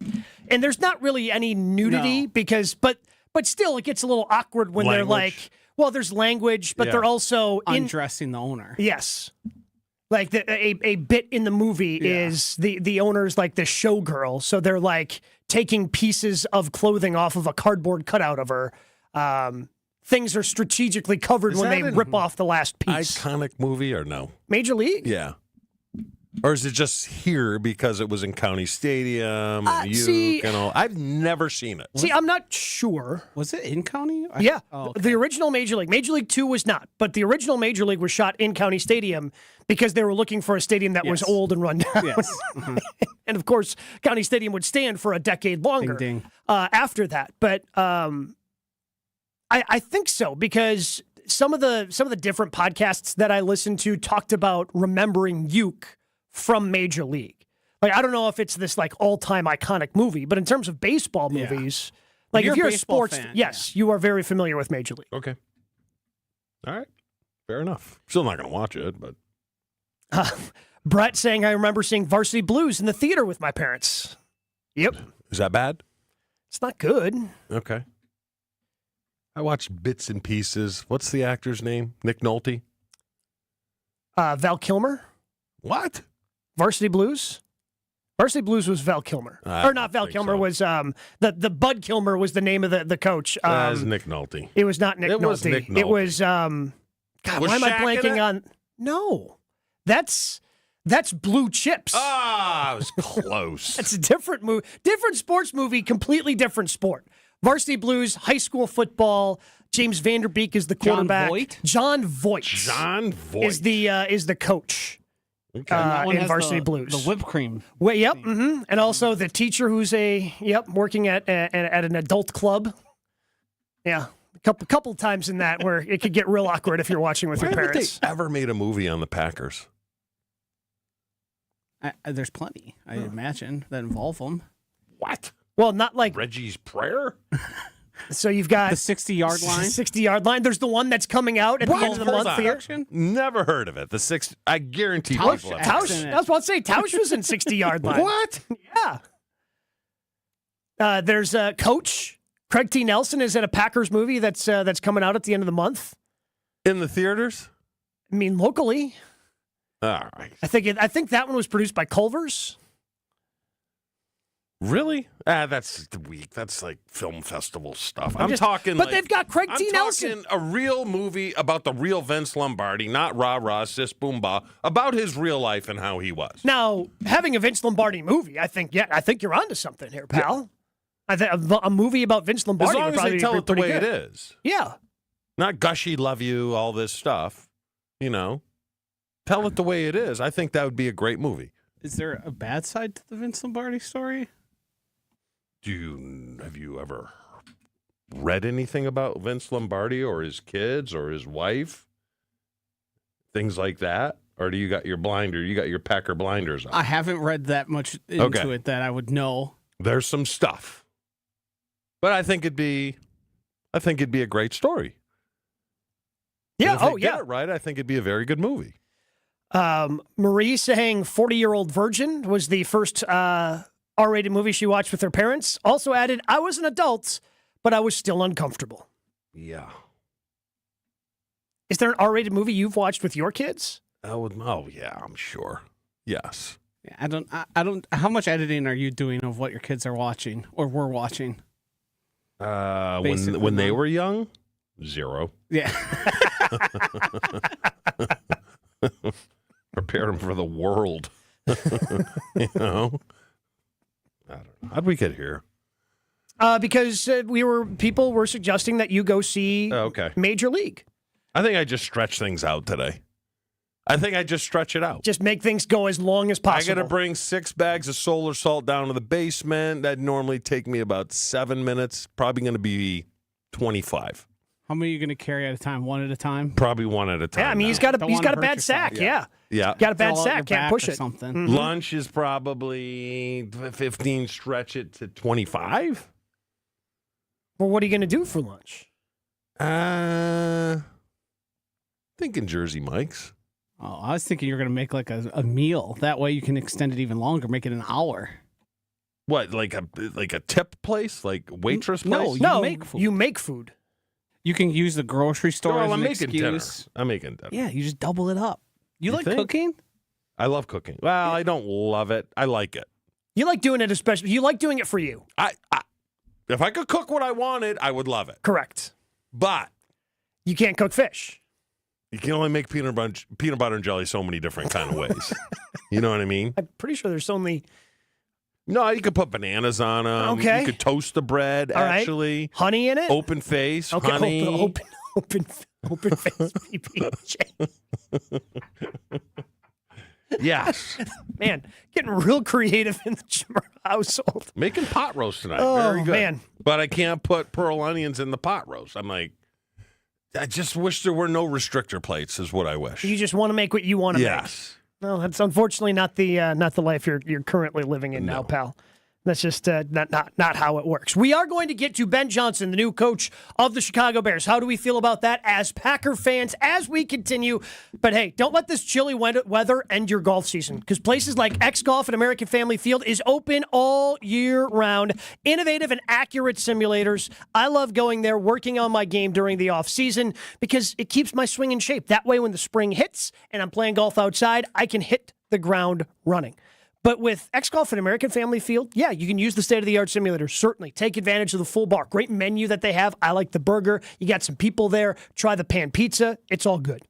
And there's not really any nudity but still, it gets a little awkward when they're like, well, there's language, but they're also undressing the owner. Yes, like a bit in the movie is the owner's like the showgirl, so they're like taking pieces of clothing off of a cardboard cutout of her. Things are strategically covered when they rip off the last piece. Iconic movie or no? Major League? Yeah. Or is it just here because it was in County Stadium and Uke and all? I've never seen it. See, I'm not sure. Was it in County? Yeah. Oh, okay. The original Major League. Major League 2 was not, but the original Major League was shot in County Stadium because they were looking for a stadium that was old and run down. Yes. Mm-hmm. And of course, County Stadium would stand for a decade longer Ding, ding. After that. But I think so, because some of the different podcasts that I listened to talked about remembering Uke from Major League. I don't know if it's this all-time iconic movie, but in terms of baseball movies, if you're a sports fan, you are very familiar with Major League. Okay. All right. Fair enough. Still not going to watch it, but Brett saying, I remember seeing Varsity Blues in the theater with my parents. Yep. Is that bad? It's not good. Okay. I watched bits and pieces. What's the actor's name? Nick Nolte? Val Kilmer. What? Varsity Blues? Varsity Blues was Val Kilmer. I Or not Val Kilmer, was the Bud Kilmer was the name of the coach. That was Nick Nolte. It was not Nick Nolte. It was Nick Nolte. It was, God, Was why am I Shaq in blanking it? on? No. That's Blue Chips. Ah, I was close. It's a different movie, different sports movie, completely different sport. Varsity Blues, high school football. James Vanderbeek is the quarterback. John Voight is the coach. Okay. In Varsity Blues, the whipped cream. Well, yep, mm-hmm. And also the teacher who's working at an adult club. Yeah, a couple times in that where it could get real awkward if you're watching with your parents. They ever made a movie on the Packers? There's plenty, I imagine, that involve them. What? Well, not like Reggie's Prayer. So you've got the 60-yard line. 60-yard line. There's the one that's coming out at the end of the month here. Never heard of it. The six. I guarantee Tausch, people have. I was about to say Tausch was in 60-yard line. What? Yeah. There's a coach. Craig T. Nelson is in a Packers movie that's coming out at the end of the month. In the theaters? I mean, locally. All right. I think that one was produced by Culver's. Really? That's weak. That's like film festival stuff. I'm talking But like, they've got Craig T. Nelson. I'm talking a real movie about the real Vince Lombardi, not rah-rah, sis, boom, bah, about his real life and how he was. Now, having a Vince Lombardi movie, I think you're onto something here, pal. I think a movie about Vince Lombardi. As long would as probably they tell be it the pretty way good. it is. Yeah. Not gushy, love you, all this stuff. You know, tell it the way it is. I think that would be a great movie. Is there a bad side to the Vince Lombardi story? Have you ever read anything about Vince Lombardi or his kids or his wife? Things like that? Or do you got your Packer blinders on? I haven't read that much into it that I would know. There's some stuff. But I think it'd be a great story. Yeah, and if they get it right, I think it'd be a very good movie. Marie saying 40-Year-Old Virgin was the first R-rated movie she watched with her parents. Also added, I was an adult, but I was still uncomfortable. Yeah. Is there an R-rated movie you've watched with your kids? Oh yeah, I'm sure. Yes. Yeah, I don't. How much editing are you doing of what your kids are watching or were watching? When they were young, 0. Yeah. Prepare them for the world. You know? I don't know. How'd we get here? Because people were suggesting that you go see Major League. I think I just stretch things out today. I think I just stretch it out. Just make things go as long as possible. I got to bring 6 bags of solar salt down to the basement. That'd normally take me about 7 minutes. Probably going to be 25. How many are you going to carry at a time? One at a time? Probably one at a time. Yeah, I mean, he's got a bad sack. Yeah. Got a bad sack. Can't push it. Something. Mm-hmm. Lunch is probably 15. Stretch it to 25. Well, what are you going to do for lunch? Thinking Jersey Mike's. Oh, I was thinking you were going to make like a meal. That way you can extend it even longer, make it an hour. What, like a tip place? Like waitress place? No, make food. You make food. You can use the grocery store as I'm an making excuse. dinner. I'm making dinner. Yeah, you just double it up. You like think? cooking? I love cooking. Well, I don't love it. I like it. You like doing it especially. You like doing it for you. If I could cook what I wanted, I would love it. Correct. But you can't cook fish. You can only make peanut butter and jelly so many different kind of ways. You know what I mean? I'm pretty sure there's only... No, you could put bananas on them. Okay. You could toast the bread, All right. actually. Honey in it? Open face, okay, honey. Open face PB&J. Yes. Man, getting real creative in the Jimmer household. Making pot roast tonight. Oh, Very good. man. But I can't put pearl onions in the pot roast. I'm like, I just wish there were no restrictor plates is what I wish. You just want to make what you want to make. Yes. No, that's unfortunately not the life you're currently living in now, pal. That's just not how it works. We are going to get to Ben Johnson, the new coach of the Chicago Bears. How do we feel about that as Packer fans as we continue? But hey, don't let this chilly weather end your golf season, because places like X Golf and American Family Field is open all year round. Innovative and accurate simulators. I love going there, working on my game during the off season, because it keeps my swing in shape. That way, when the spring hits and I'm playing golf outside, I can hit the ground running. But with X Golf and American Family Field, yeah, you can use the state-of-the-art simulator. Certainly. Take advantage of the full bar. Great menu that they have. I like the burger. You got some people there. Try the pan pizza. It's all good.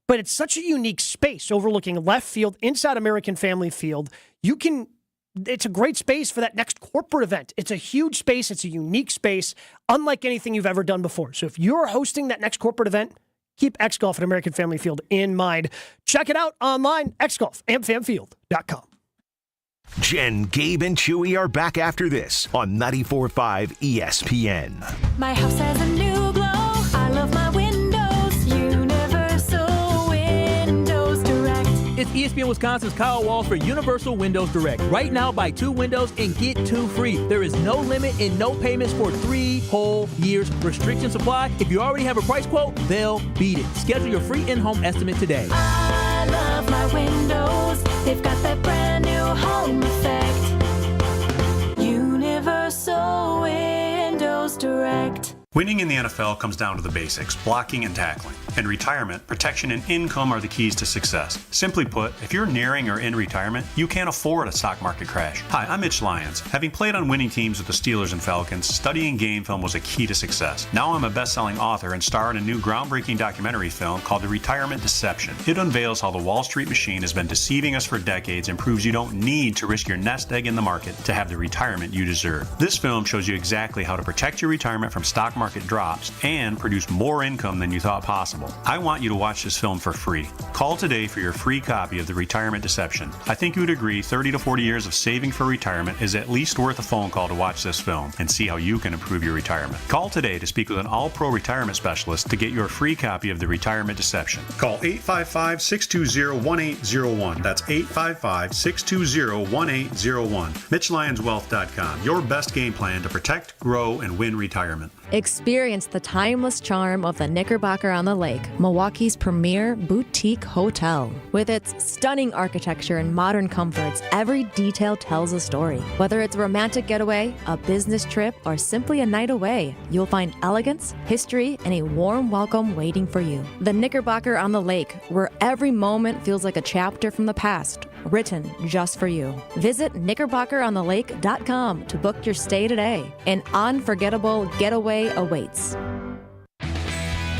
But it's such a unique space overlooking left field inside American Family Field. It's a great space for that next corporate event. It's a huge space. It's a unique space, unlike anything you've ever done before. So if you're hosting that next corporate event, keep X Golf and American Family Field in mind. Check it out online, xgolfamfamfield.com. Jen, Gabe, and Chewy are back after this on 94.5 ESPN. My house has a new glow. I love my windows. Universal Windows Direct. It's ESPN Wisconsin's Kyle Walsh for Universal Windows Direct. Right now, buy 2 windows and get 2 free. There is no limit and no payments for 3 whole years. Restrictions apply. If you already have a price quote, they'll beat it. Schedule your free in-home estimate today. I love my windows. They've got that brand new home effect. Universal Windows Direct. Winning in the NFL comes down to the basics, blocking and tackling. In retirement, protection and income are the keys to success. Simply put, if you're nearing or in retirement, you can't afford a stock market crash. Hi, I'm Mitch Lyons. Having played on winning teams with the Steelers and Falcons, studying game film was a key to success. Now I'm a best-selling author and star in a new groundbreaking documentary film called The Retirement Deception. It unveils how the Wall Street machine has been deceiving us for decades and proves you don't need to risk your nest egg in the market to have the retirement you deserve. This film shows you exactly how to protect your retirement from stock market drops and produce more income than you thought possible. I want you to watch this film for free. Call today for your free copy of The Retirement Deception. I think you would agree 30 to 40 years of saving for retirement is at least worth a phone call to watch this film and see how you can improve your retirement. Call today to speak with an all-pro retirement specialist to get your free copy of The Retirement Deception. Call 855-620-1801. That's 855-620-1801. MitchLyonsWealth.com. Your best game plan to protect, grow, and win retirement. Experience the timeless charm of the Knickerbocker on the Lake, Milwaukee's premier boutique hotel. With its stunning architecture and modern comforts, every detail tells a story. Whether it's a romantic getaway, a business trip, or simply a night away, you'll find elegance, history, and a warm welcome waiting for you. The Knickerbocker on the Lake, where every moment feels like a chapter from the past, written just for you. Visit knickerbockeronthelake.com to book your stay today. An unforgettable getaway awaits.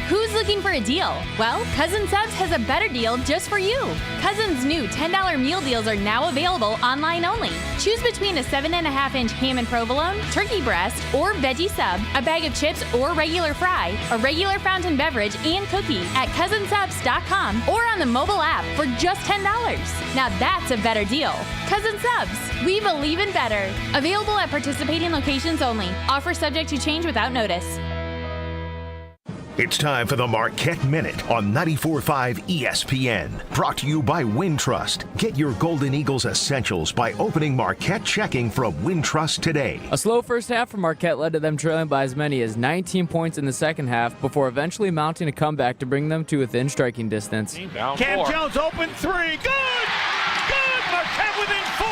Who's looking for a deal? Well, Cousin Subs has a better deal just for you. Cousin's new $10 meal deals are now available online only. Choose between a 7.5-inch ham and provolone, turkey breast, or veggie sub, a bag of chips or regular fry, a regular fountain beverage, and cookie at cousinsubs.com or on the mobile app for just $10. Now that's a better deal. Cousin Subs, we believe in better. Available at participating locations only. Offer subject to change without notice. It's time for the Marquette Minute on 94.5 ESPN. Brought to you by Wintrust. Get your Golden Eagles essentials by opening Marquette checking from Wintrust today. A slow first half for Marquette led to them trailing by as many as 19 points in the second half before eventually mounting a comeback to bring them to within striking distance. Cam Jones open three. Good! Good! Marquette within 4!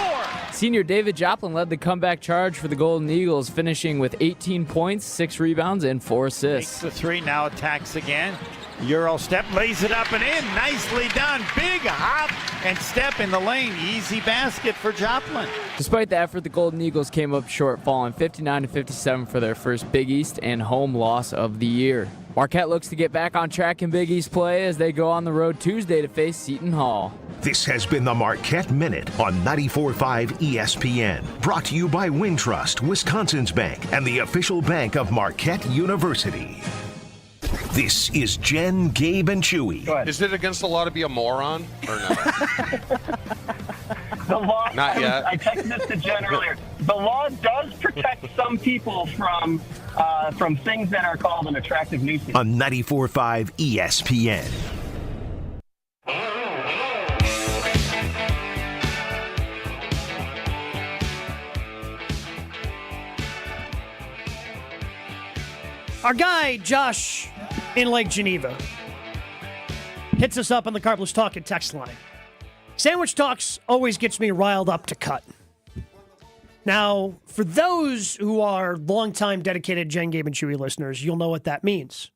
Senior David Joplin led the comeback charge for the Golden Eagles, finishing with 18 points, 6 rebounds, and 4 assists. Takes the three, now attacks again. Euro step, lays it up and in. Nicely done. Big hop and step in the lane. Easy basket for Joplin. Despite the effort, the Golden Eagles came up short, falling 59-57 for their first Big East and home loss of the year. Marquette looks to get back on track in Big East play as they go on the road Tuesday to face Seton Hall. This has been the Marquette Minute on 94.5 ESPN. Brought to you by Wintrust, Wisconsin's bank, and the official bank of Marquette University. This is Jen, Gabe, and Chewy. Is it against the law to be a moron or no? The law. Not yet. I texted this to Jen earlier. The law does protect some people from things that are called an attractive nuisance. On 94.5 ESPN. Our guy, Josh, in Lake Geneva, hits us up on the Carpless Talk and text line. Sandwich Talks always gets me riled up to cut. Now, for those who are longtime dedicated Jen, Gabe, and Chewy listeners, you'll know what that means.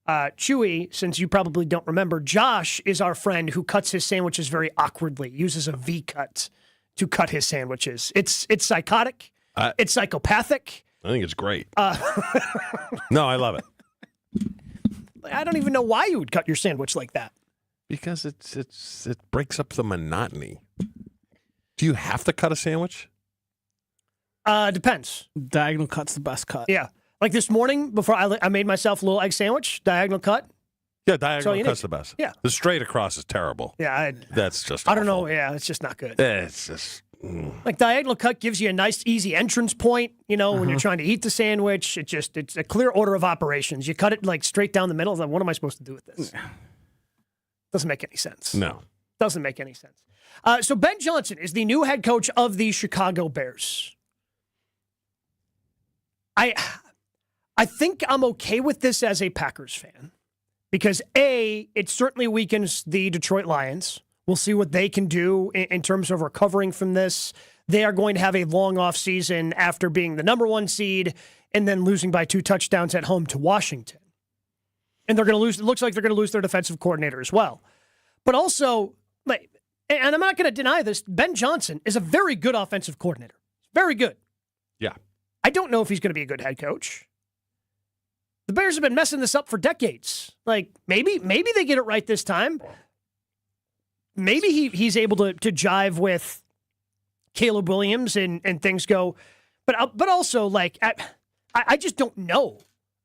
Chewy, since you probably don't remember, Josh is our friend who cuts his sandwiches very awkwardly, uses a V-cut to cut his sandwiches. It's psychotic. It's psychopathic. I think it's great. No, I love it. I don't even know why you would cut your sandwich like that. Because it breaks up the monotony. Do you have to cut a sandwich? Depends. Diagonal cut's the best cut. Yeah. Like this morning, before I made myself a little egg sandwich, diagonal cut. Yeah, diagonal cut's the best. Yeah. The straight across is terrible. Yeah. That's just I don't know. Yeah, it's just not good. It's just... Like diagonal cut gives you a nice, easy entrance point, when you're trying to eat the sandwich. It's a clear order of operations. You cut it like straight down the middle. Like, what am I supposed to do with this? Doesn't make any sense. No. Doesn't make any sense. So Ben Johnson is the new head coach of the Chicago Bears. I think I'm okay with this as a Packers fan because A, it certainly weakens the Detroit Lions. We'll see what they can do in terms of recovering from this. They are going to have a long off season after being the number 1 seed and then losing by 2 touchdowns at home to Washington. And they're going to lose. It looks like they're going to lose their defensive coordinator as well. But also, and I'm not going to deny this, Ben Johnson is a very good offensive coordinator. Very good. Yeah. I don't know if he's going to be a good head coach. The Bears have been messing this up for decades. Like, maybe they get it right this time. Maybe he's able to jive with Caleb Williams and things go. But also, like, I just don't know,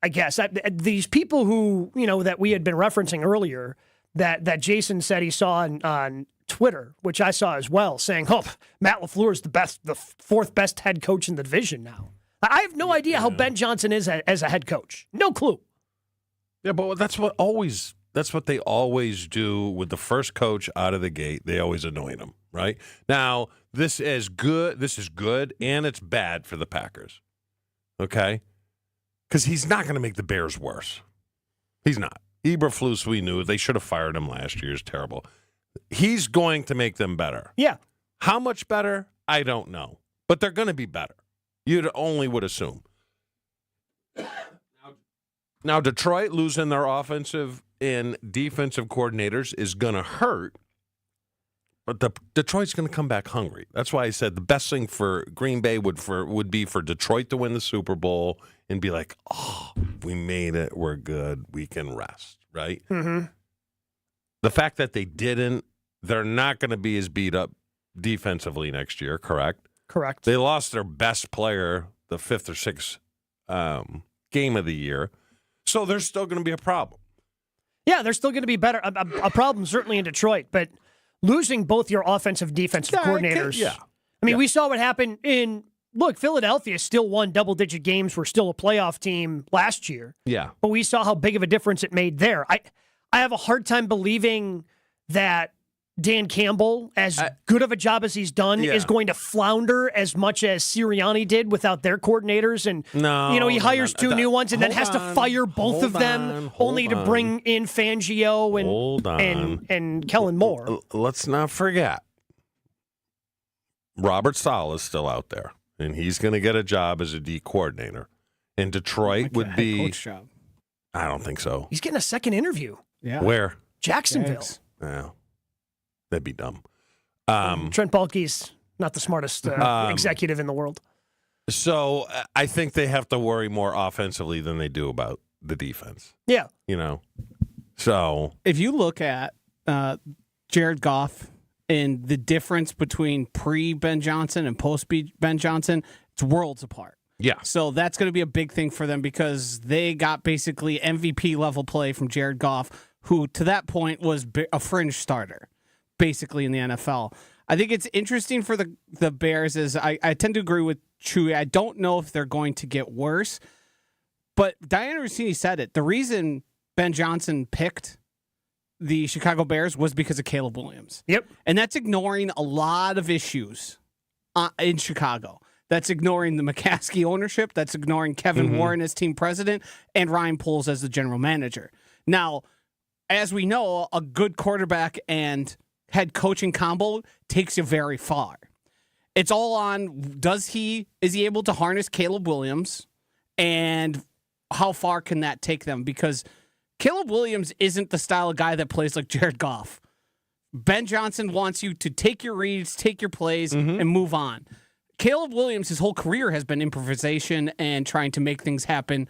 I guess. These people who, that we had been referencing earlier, that Jason said he saw on Twitter, which I saw as well, saying, Matt LaFleur is the 4th best head coach in the division now. I have no idea how Ben Johnson is as a head coach. No clue. Yeah, but that's what they always do with the first coach out of the gate. They always anoint him, right? Now, this is good, and it's bad for the Packers. Okay? Because he's not going to make the Bears worse. He's not. Eberflus, we knew. They should have fired him last year. It's terrible. He's going to make them better. Yeah. How much better? I don't know. But they're going to be better. You'd only would assume. Now, Detroit losing their offensive and defensive coordinators is going to hurt, but Detroit's going to come back hungry. That's why I said the best thing for Green Bay would be for Detroit to win the Super Bowl and be like, we made it, we're good, we can rest, right? Mm-hmm. The fact that they didn't, they're not going to be as beat up defensively next year, correct? Correct. They lost their best player the 5th or 6th game of the year, so there's still going to be a problem. Yeah, they're still going to be better. A problem certainly in Detroit, but losing both your offensive, defensive coordinators. We saw what happened Philadelphia still won double-digit games. We're still a playoff team last year. Yeah. But we saw how big of a difference it made there. I have a hard time believing that Dan Campbell, as good of a job as he's done, is going to flounder as much as Sirianni did without their coordinators. And he hires 2 new ones and then has to fire both of them only to bring in Fangio and Kellen Moore. Let's not forget, Robert Saleh is still out there, and he's going to get a job as a D coordinator. And Detroit would be. Coach job. I don't think so. He's getting a second interview. Yeah. Where? Jacksonville. Yeah. That'd be dumb. Trent Baalke's not the smartest executive in the world. So I think they have to worry more offensively than they do about the defense. Yeah. So if you look at Jared Goff and the difference between pre-Ben Johnson and post-Ben Johnson, it's worlds apart. Yeah. So that's going to be a big thing for them because they got basically MVP level play from Jared Goff, who to that point was a fringe starter, basically in the NFL. I think it's interesting for the Bears is I tend to agree with Chewy. I don't know if they're going to get worse, but Diana Rossini said it. The reason Ben Johnson picked the Chicago Bears was because of Caleb Williams. Yep. And that's ignoring a lot of issues in Chicago. That's ignoring the McCaskey ownership. That's ignoring Kevin Warren as team president and Ryan Poles as the general manager. Now, as we know, a good quarterback and head coaching combo takes you very far. It's all on is he able to harness Caleb Williams and how far can that take them? Because Caleb Williams isn't the style of guy that plays like Jared Goff. Ben Johnson wants you to take your reads, take your plays, and move on. Caleb Williams, his whole career has been improvisation and trying to make things happen,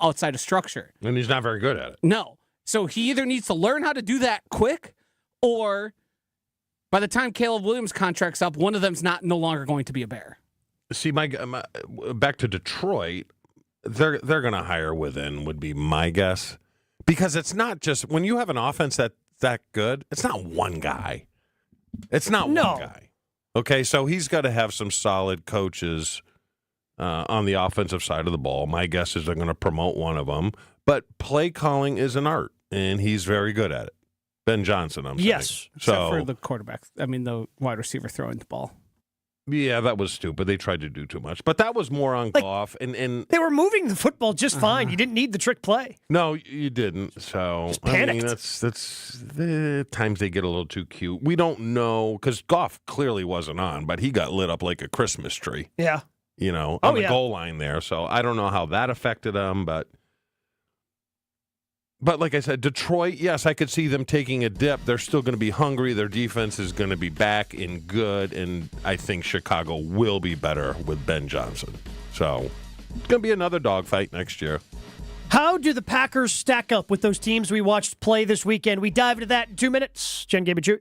outside of structure. And he's not very good at it. No. So he either needs to learn how to do that quick, or by the time Caleb Williams' contract's up, one of them's no longer going to be a Bear. See, my back to Detroit, they're going to hire within would be my guess, because it's not just when you have an offense that good. It's not one guy. It's not one guy. Okay, so he's got to have some solid coaches on the offensive side of the ball. My guess is they're going to promote one of them. But play calling is an art, and he's very good at it. Ben Johnson, I'm saying. Except for the quarterback. the wide receiver throwing the ball. Yeah, that was stupid. They tried to do too much. But that was more on Goff. And they were moving the football just fine. You didn't need the trick play. No, you didn't. So just panicked. That's the times they get a little too cute. We don't know, because Goff clearly wasn't on, but he got lit up like a Christmas tree. Yeah. on the goal line there. So I don't know how that affected them, but like I said, Detroit, yes, I could see them taking a dip. They're still going to be hungry. Their defense is going to be back in good, and I think Chicago will be better with Ben Johnson. So it's going to be another dogfight next year. How do the Packers stack up with those teams we watched play this weekend? We dive into that in 2 minutes. Jen, Gabe, and Chewy.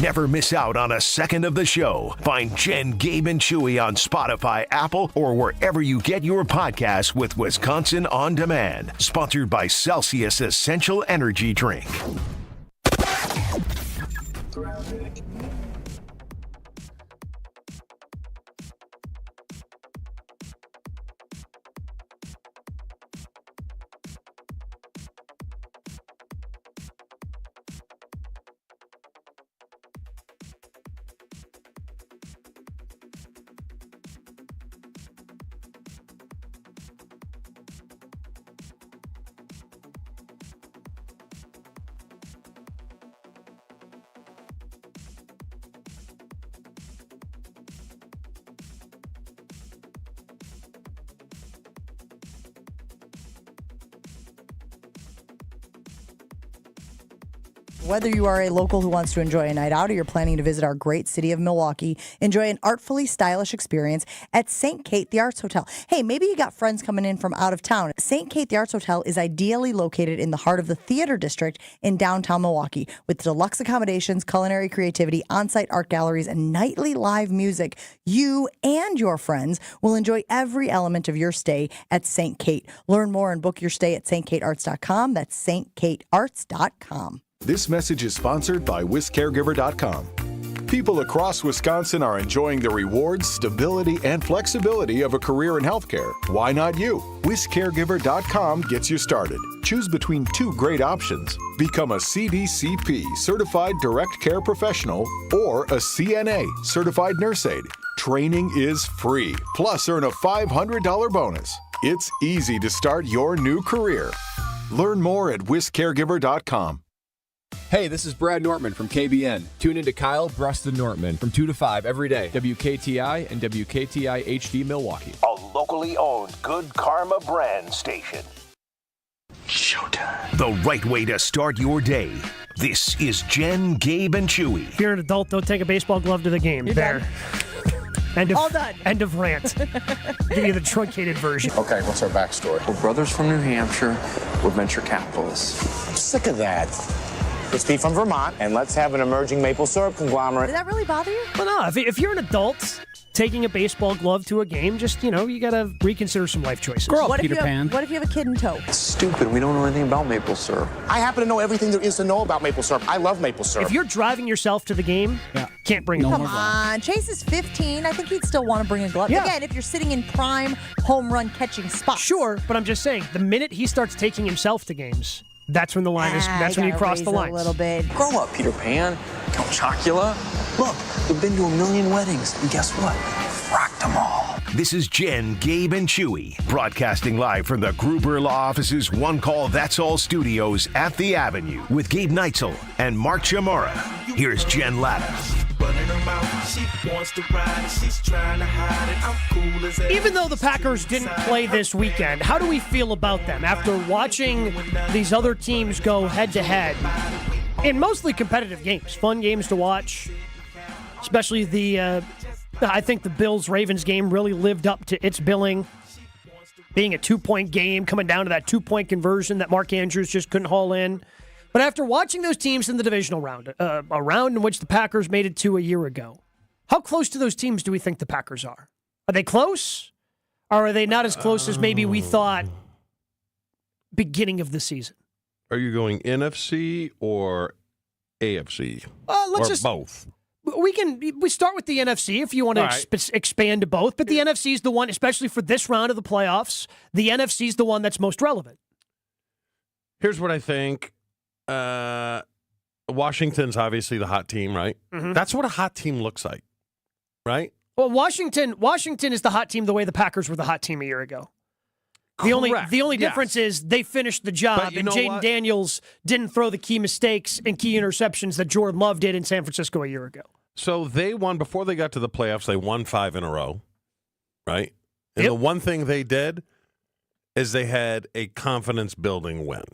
Never miss out on a second of the show. Find Jen, Gabe, and Chewy on Spotify, Apple, or wherever you get your podcasts with Wisconsin On Demand. Sponsored by Celsius Essential Energy Drink. Whether you are a local who wants to enjoy a night out or you're planning to visit our great city of Milwaukee, enjoy an artfully stylish experience at St. Kate the Arts Hotel. Hey, maybe you got friends coming in from out of town. St. Kate the Arts Hotel is ideally located in the heart of the theater district in downtown Milwaukee. With deluxe accommodations, culinary creativity, on-site art galleries, and nightly live music, you and your friends will enjoy every element of your stay at St. Kate. Learn more and book your stay at stkatearts.com. That's stkatearts.com. This message is sponsored by WisCaregiver.com. People across Wisconsin are enjoying the rewards, stability, and flexibility of a career in healthcare. Why not you? WisCaregiver.com gets you started. Choose between two great options. Become a CDCP, Certified Direct Care Professional, or a CNA, Certified Nurse Aide. Training is free, plus earn a $500 bonus. It's easy to start your new career. Learn more at WisCaregiver.com. Hey, this is Brad Nortman from KBN. Tune in to Kyle, Brust, and Nortman from 2 to 5 every day. WKTI and WKTI HD Milwaukee. A locally owned Good Karma brand station. Showtime. The right way to start your day. This is Jen, Gabe, and Chewy. If you're an adult, don't take a baseball glove to the game. You're there. Done. All done. End of rant. Give you the truncated version. Okay, what's our backstory? We're brothers from New Hampshire. We're venture capitalists. I'm sick of that. Let's be from Vermont, and let's have an emerging maple syrup conglomerate. Did that really bother you? Well, no. If you're an adult taking a baseball glove to a game, just, you got to reconsider some life choices. Grow up, Peter Pan. What if you have a kid in tow? It's stupid. We don't know anything about maple syrup. I happen to know everything there is to know about maple syrup. I love maple syrup. If you're driving yourself to the game, can't bring Come on. Chase is 15. I think he'd still want to bring a glove. Yeah. Again, if you're sitting in prime home run catching spots. Sure, but I'm just saying, the minute he starts taking himself to games, that's when the line is. That's when you cross the line. A little bit. Grow up, Peter Pan. Count Chocula. Look, we've been to 1 million weddings, and guess what? Rocked them all. This is Jen, Gabe, and Chewy, broadcasting live from the Gruber Law Office's One Call That's All studios at the Avenue with Gabe Neitzel and Mark Chamorro. Here's Jen Latta. Even though the Packers didn't play this weekend, how do we feel about them after watching these other teams go head-to-head in mostly competitive games? Fun games to watch, especially I think the Bills-Ravens game really lived up to its billing, being a 2-point game, coming down to that 2-point conversion that Mark Andrews just couldn't haul in. But after watching those teams in the divisional round, a round in which the Packers made it to a year ago, how close to those teams do we think the Packers are? Are they close? Or are they not as close as maybe we thought beginning of the season? Are you going NFC or AFC? Both? We start with the NFC if you want to expand to both, but the NFC is the one, especially for this round of the playoffs, the NFC is the one that's most relevant. Here's what I think. Washington's obviously the hot team, right? Mm-hmm. That's what a hot team looks like, right? Well, Washington is the hot team the way the Packers were the hot team a year ago. The only difference is they finished the job, and Jaden Daniels didn't throw the key mistakes and key interceptions that Jordan Love did in San Francisco a year ago. So they won, before they got to the playoffs, they won 5 in a row. right? And the one thing they did is they had a confidence-building win.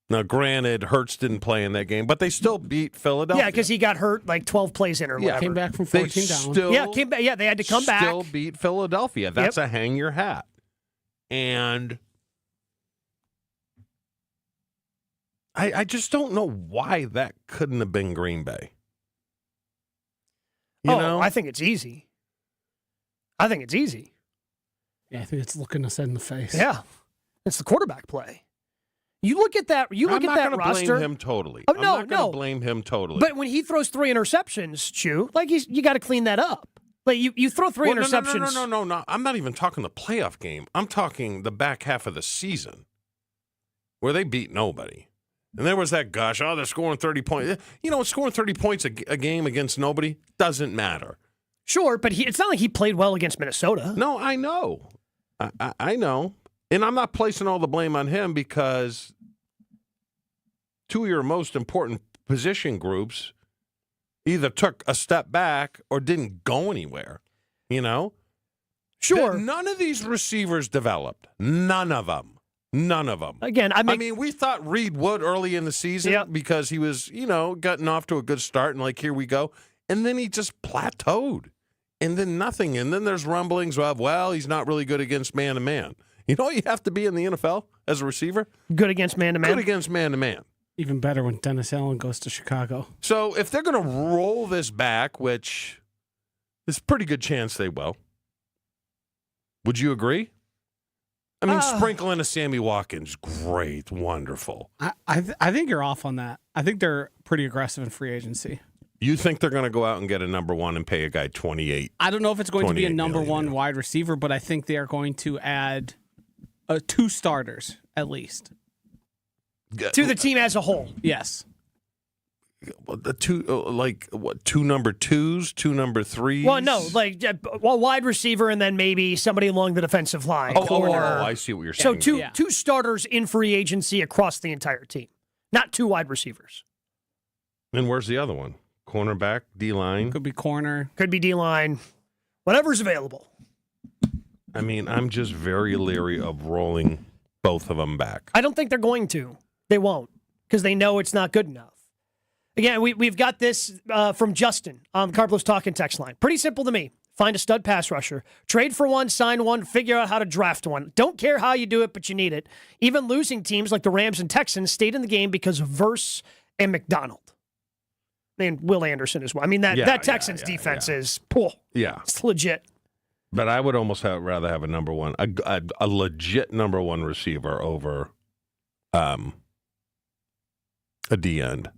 Now, granted, Hurts didn't play in that game, but they still beat Philadelphia. Yeah, because he got hurt like 12 plays in or whatever. Came back from 14 down. Came back. Yeah, they had to come back. Still beat Philadelphia. That's a hang your hat. And I just don't know why that couldn't have been Green Bay. You know? I think it's easy. Yeah, I think it's looking us in the face. Yeah, it's the quarterback play. You look at that. You look I'm at not that gonna roster. blame him totally. Oh, I'm not going to blame him totally. But when he throws 3 interceptions, Chew, like you got to clean that up. Like you throw 3 interceptions. No. I'm not even talking the playoff game. I'm talking the back half of the season where they beat nobody. And there was that gush, they're scoring 30 points. You know, scoring 30 points a game against nobody doesn't matter. Sure, but it's not like he played well against Minnesota. No, I know. I know. And I'm not placing all the blame on him because 2 of your most important position groups either took a step back or didn't go anywhere, you know? Sure. None of these receivers developed. None of them. Again, I mean, we thought Reed would early in the season because he was, getting off to a good start and here we go. And then he just plateaued. And then nothing. And then there's rumblings of, he's not really good against man-to-man. You know what you have to be in the NFL as a receiver? Good against man-to-man? Good against man-to-man. Even better when Dennis Allen goes to Chicago. So if they're going to roll this back, which there's a pretty good chance they will, would you agree? I mean, sprinkling a Sammy Watkins, great, wonderful. I think you're off on that. I think they're pretty aggressive in free agency. You think they're going to go out and get a number one and pay a guy 28? I don't know if it's going to be a number one wide receiver, but I think they are going to add 2 starters at least to the team as a whole. Yes. The 2, 2 number 2s, 2 number 3s? Well, no, wide receiver and then maybe somebody along the defensive line. I see what you're saying. So two starters in free agency across the entire team, not 2 wide receivers. And where's the other one? Cornerback, D-line? Could be corner. Could be D-line. Whatever's available. I mean, I'm just very leery of rolling both of them back. I don't think they're going to. They won't because they know it's not good enough. Again, we've got this from Justin on the Carplos Talking text line. Pretty simple to me. Find a stud pass rusher. Trade for one, sign one, figure out how to draft one. Don't care how you do it, but you need it. Even losing teams like the Rams and Texans stayed in the game because of Verse and McDonald. And Will Anderson as well. I mean, that Texans defense is, it's legit. But I would almost rather have a number one, a legit number one receiver over a D-end.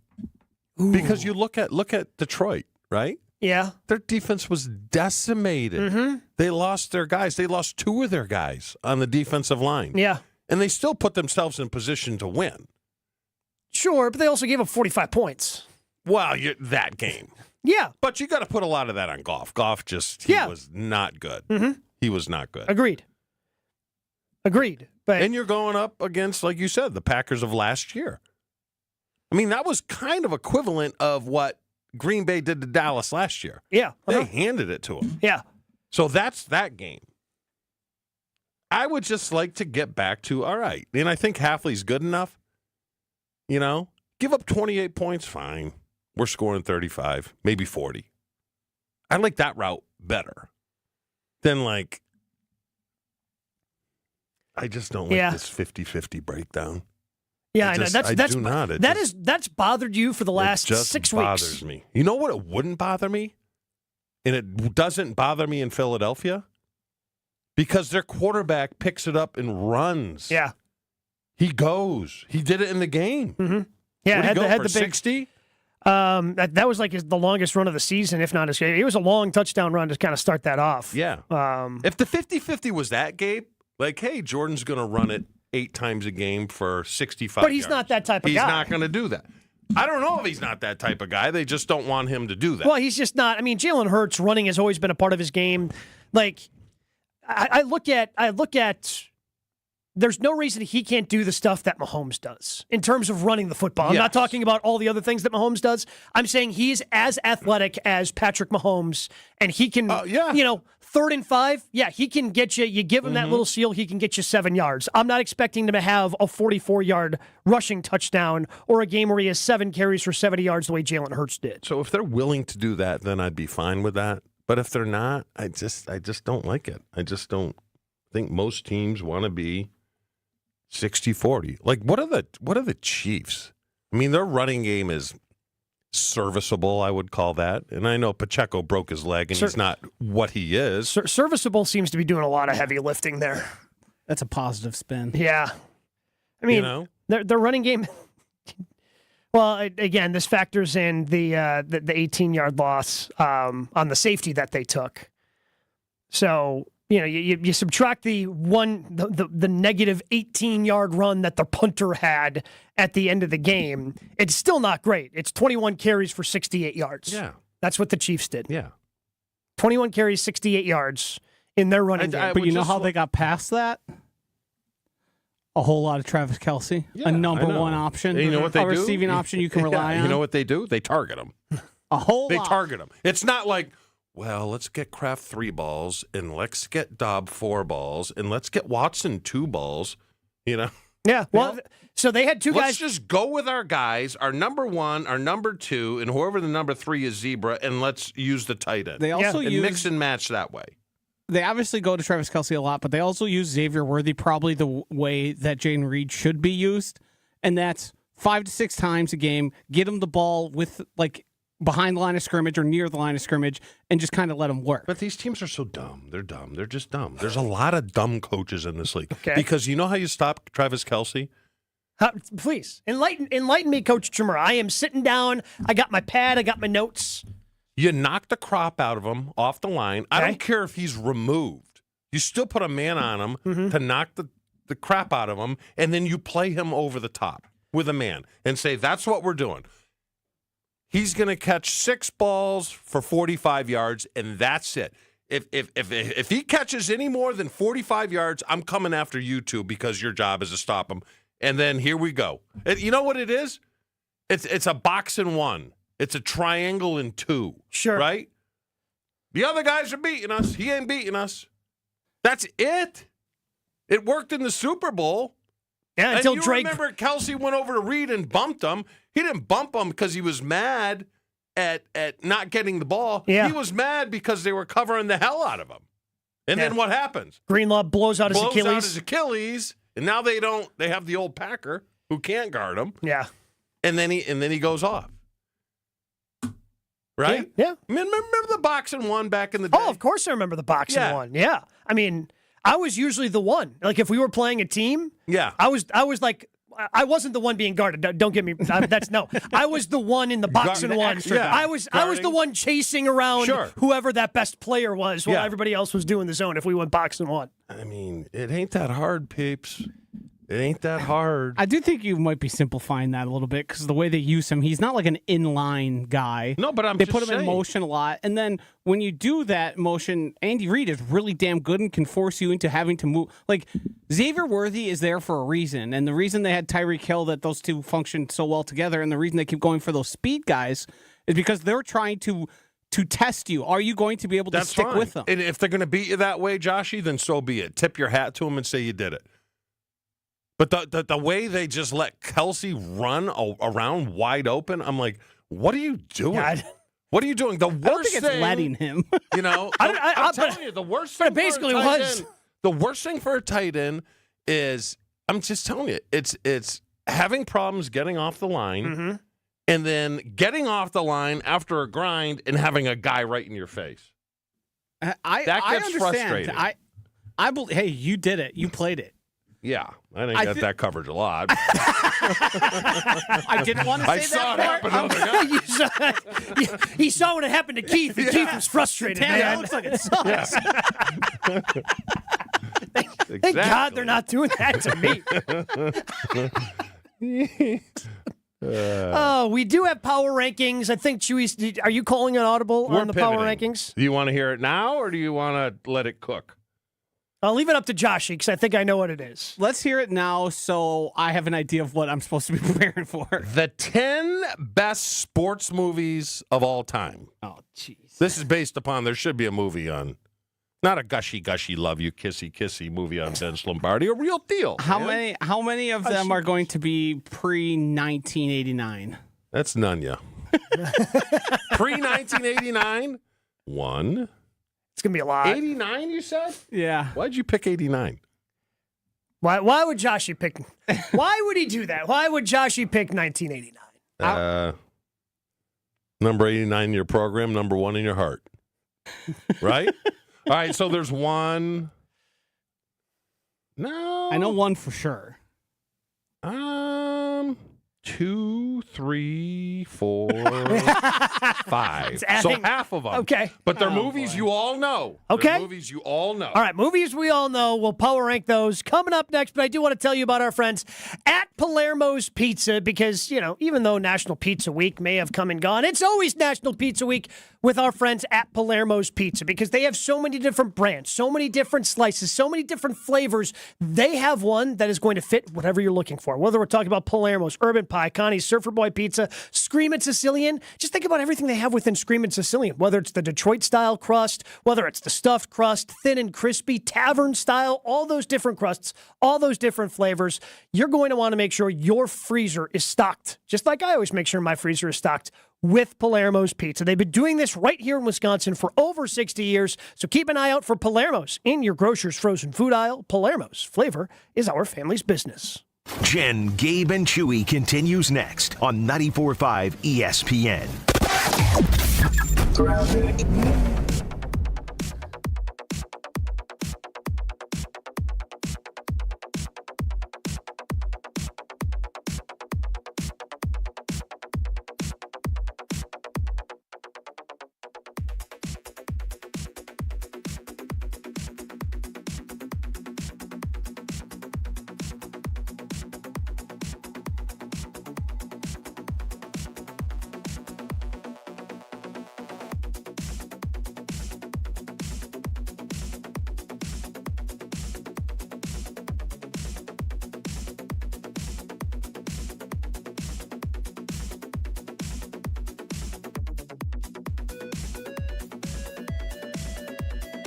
Because you look at Detroit, right? Yeah. Their defense was decimated. Mm-hmm. They lost their guys. They lost 2 of their guys on the defensive line. Yeah. And they still put themselves in position to win. Sure, but they also gave up 45 points. Well, that game. Yeah. But you got to put a lot of that on Goff. Goff was not good. Mm-hmm. He was not good. Agreed. But and you're going up against, like you said, the Packers of last year. I mean, that was kind of equivalent of what Green Bay did to Dallas last year. Yeah. They handed it to them. Yeah. So that's that game. I would just like to get back to, all right, and I think Hafley's good enough. Give up 28 points, fine. We're scoring 35, maybe 40. I like that route better than I just don't like this 50-50 breakdown. Yeah, I know. That's bothered you for the last 6 weeks. It bothers me. You know what? It wouldn't bother me, and it doesn't bother me in Philadelphia, because their quarterback picks it up and runs. Yeah, he goes. He did it in the game. Mm-hmm. Yeah, had the big 60. That was the longest run of the season, if not it was a long touchdown run to kind of start that off. Yeah. If the 50-50 was that, Gabe, hey, Jordan's going to run it 8 times a game for 65 But he's yards. not that type of guy. He's not going to do that. I don't know if he's not that type of guy. They just don't want him to do that. Well, he's just not. I mean, Jalen Hurts running has always been a part of his game. I look at there's no reason he can't do the stuff that Mahomes does in terms of running the football. I'm not talking about all the other things that Mahomes does. I'm saying he's as athletic as Patrick Mahomes, and he can, 3rd and 5, yeah, he can get you. You give him that little seal, he can get you 7 yards. I'm not expecting him to have a 44-yard rushing touchdown or a game where he has 7 carries for 70 yards the way Jalen Hurts did. So if they're willing to do that, then I'd be fine with that. But if they're not, I just don't like it. I just don't think most teams want to be 60-40. Like, what are the Chiefs? I mean, their running game is serviceable, I would call that. And I know Pacheco broke his leg, and he's not what he is. Serviceable seems to be doing a lot of heavy lifting there. That's a positive spin. Yeah. I mean, their running game... Well, again, this factors in the 18-yard loss on the safety that they took. So, you subtract the negative 18-yard run that the punter had at the end of the game. It's still not great. It's 21 carries for 68 yards. Yeah. That's what the Chiefs did. Yeah. 21 carries, 68 yards in their running game. But you know how they got past that? A whole lot of Travis Kelce, a number one option, and you know what they a receiving option you can rely on. You know what they do? They target him. They target him. It's not like, well, let's get Kraft 3 balls, and let's get Dobb 4 balls, and let's get Watson 2 balls, Yeah, well, so they had 2 guys. Let's just go with our guys, our number 1, our number 2, and whoever the number 3 is Zebra, and let's use the tight end. They also mix and match that way. They obviously go to Travis Kelce a lot, but they also use Xavier Worthy probably the way that Jayden Reed should be used, and that's 5 to 6 times a game. Get him the ball with behind the line of scrimmage or near the line of scrimmage, and just kind of let him work. But these teams are so dumb. They're dumb. They're just dumb. There's a lot of dumb coaches in this league. Okay. Because you know how you stop Travis Kelce? Please enlighten me, Coach Trimmer. I am sitting down. I got my pad. I got my notes. You knock the crop out of him off the line. I don't care if he's removed. You still put a man on him to knock the crap out of him, and then you play him over the top with a man and say, that's what we're doing. He's going to catch 6 balls for 45 yards, and that's it. If he catches any more than 45 yards, I'm coming after you two because your job is to stop him. And then here we go. You know what it is? It's a box and 1. It's a triangle in 2. Sure. Right? The other guys are beating us. He ain't beating us. That's it. It worked in the Super Bowl. Yeah, until and you Drake. remember Kelce went over to Reed and bumped him. He didn't bump him because he was mad at not getting the ball. Yeah. He was mad because they were covering the hell out of him. And then what happens? Greenlaw blows out his Achilles. And now they don't. They have the old Packer who can't guard him. Yeah. And then he goes off. Right? Yeah. I mean, remember the boxing 1 back in the day? Oh, of course I remember the boxing 1. Yeah. I mean, I was usually the one. Like if we were playing a team, I was like, I wasn't the one being guarded. Don't get me. I was the one in the boxing 1. I was the one chasing around whoever that best player was while everybody else was doing the zone. If we went boxing 1, I mean, it ain't that hard, peeps. It ain't that hard. I do think you might be simplifying that a little bit because the way they use him, he's not like an inline guy. No, but they put him in motion a lot, and then when you do that motion, Andy Reid is really damn good and can force you into having to move. Like Xavier Worthy is there for a reason, and the reason they had Tyreek Hill, that those two functioned so well together, and the reason they keep going for those speed guys is because they're trying to test you. Are you going to be able to stick with them? And if they're going to beat you that way, Joshy, then so be it. Tip your hat to them and say you did it. But the way they just let Kelce run around wide open, I'm like, what are you doing? What are you doing? The worst I don't think it's thing, letting him. You know, I'm telling you, the worst thing. But it basically was. The worst thing for a tight end is, I'm just telling you, it's having problems getting off the line, and then getting off the line after a grind and having a guy right in your face. That gets frustrating. I believe. Hey, you did it. You played it. Yeah, I didn't get that coverage a lot. I didn't want to say I saw it happen to other guys. He saw what had happened to Keith, and Keith was frustrated. Damn, man. that looks like it sucks. Thank God they're not doing that to me. We do have power rankings. I think Chewy, are you calling an audible on the power rankings? Do you want to hear it now, or do you want to let it cook? I'll leave it up to Joshy because I think I know what it is. Let's hear it now so I have an idea of what I'm supposed to be preparing for. The 10 best sports movies of all time. Oh, jeez. This is based upon, there should be a movie on Not a gushy love you, kissy movie on Vince Lombardi. A real deal. How many of them are going to be pre-1989? That's none, yeah. Pre-1989? One. It's going to be a lot. 89, you said? Yeah. Why'd you pick 89? Why would Joshy pick? Why would he do that? Why would Joshy pick 1989? Number 89 in your program, number 1 in your heart. Right? All right, so there's one. No. I know one for sure. 2, 3, 4, 5. So half of them. Okay. But they're movies you all know. Okay. They're movies you all know. All right, movies we all know. We'll power rank those coming up next. But I do want to tell you about our friends at Palermo's Pizza because, even though National Pizza Week may have come and gone, it's always National Pizza Week with our friends at Palermo's Pizza because they have so many different brands, so many different slices, so many different flavors. They have one that is going to fit whatever you're looking for. Whether we're talking about Palermo's, Urban Pie, Connie's, Surfer Boy Pizza, Screamin' Sicilian, just think about everything they have within Screamin' Sicilian, whether it's the Detroit-style crust, whether it's the stuffed crust, thin and crispy, tavern-style, all those different crusts, all those different flavors. You're going to want to make sure your freezer is stocked, just like I always make sure my freezer is stocked with Palermo's Pizza. They've been doing this right here in Wisconsin for over 60 years, so keep an eye out for Palermo's in your grocer's frozen food aisle. Palermo's flavor is our family's business. Jen, Gabe, and Chewy continues next on 94.5 ESPN.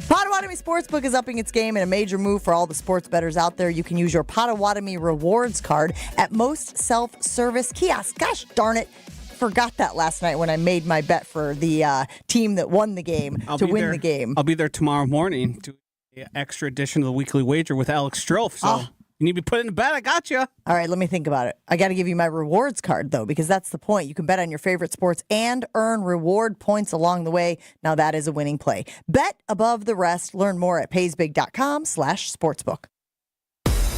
Potawatomi Sportsbook is upping its game in a major move for all the sports bettors out there. You can use your Potawatomi Rewards card at most self-service kiosks. Gosh darn it. Forgot that last night when I made my bet for the team that won the game to win the game. I'll be there tomorrow morning to an extra edition of the Weekly Wager with Alex Strofe. So you need to be put in the bet. I got you. All right, let me think about it. I got to give you my rewards card, though, because that's the point. You can bet on your favorite sports and earn reward points along the way. Now, that is a winning play. Bet above the rest. Learn more at paysbig.com/sportsbook.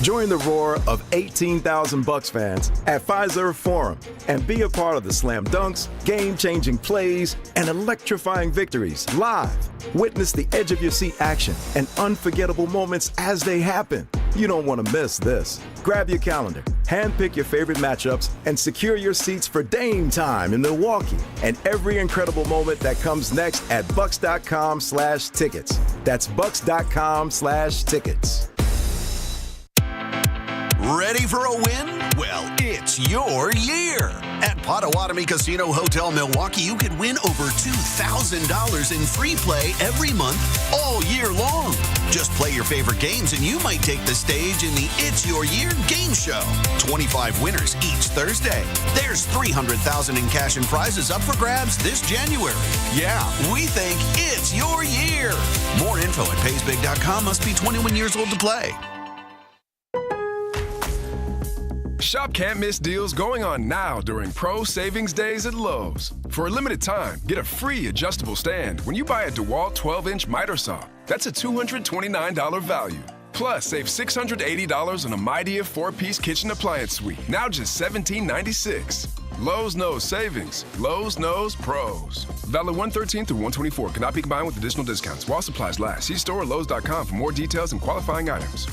Join the roar of 18,000 Bucks fans at Fiserv Forum and be a part of the slam dunks, game-changing plays, and electrifying victories live. Witness the edge-of-your-seat action and unforgettable moments as they happen. You don't want to miss this. Grab your calendar, handpick your favorite matchups, and secure your seats for Dame time in Milwaukee and every incredible moment that comes next at bucks.com/tickets. That's bucks.com/tickets. Ready for a win? Well, it's your year. At Potawatomi Casino Hotel Milwaukee, you can win over $2,000 in free play every month all year long. Just play your favorite games and you might take the stage in the It's Your Year game show. 25 winners each Thursday. There's $300,000 in cash and prizes up for grabs this January. Yeah, we think it's your year. More info at paysbig.com. Must be 21 years old to play. Shop can't miss deals going on now during Pro Savings Days at Lowe's. For a limited time, get a free adjustable stand when you buy a DeWalt 12-inch miter saw. That's a $229 value. Plus, save $680 on a Midea 4-piece kitchen appliance suite. Now just $17.96. Lowe's knows savings. Lowe's knows pros. Valid 1/13 through 1/24. Cannot be combined with additional discounts. While supplies last. See store or Lowe's.com for more details and qualifying items.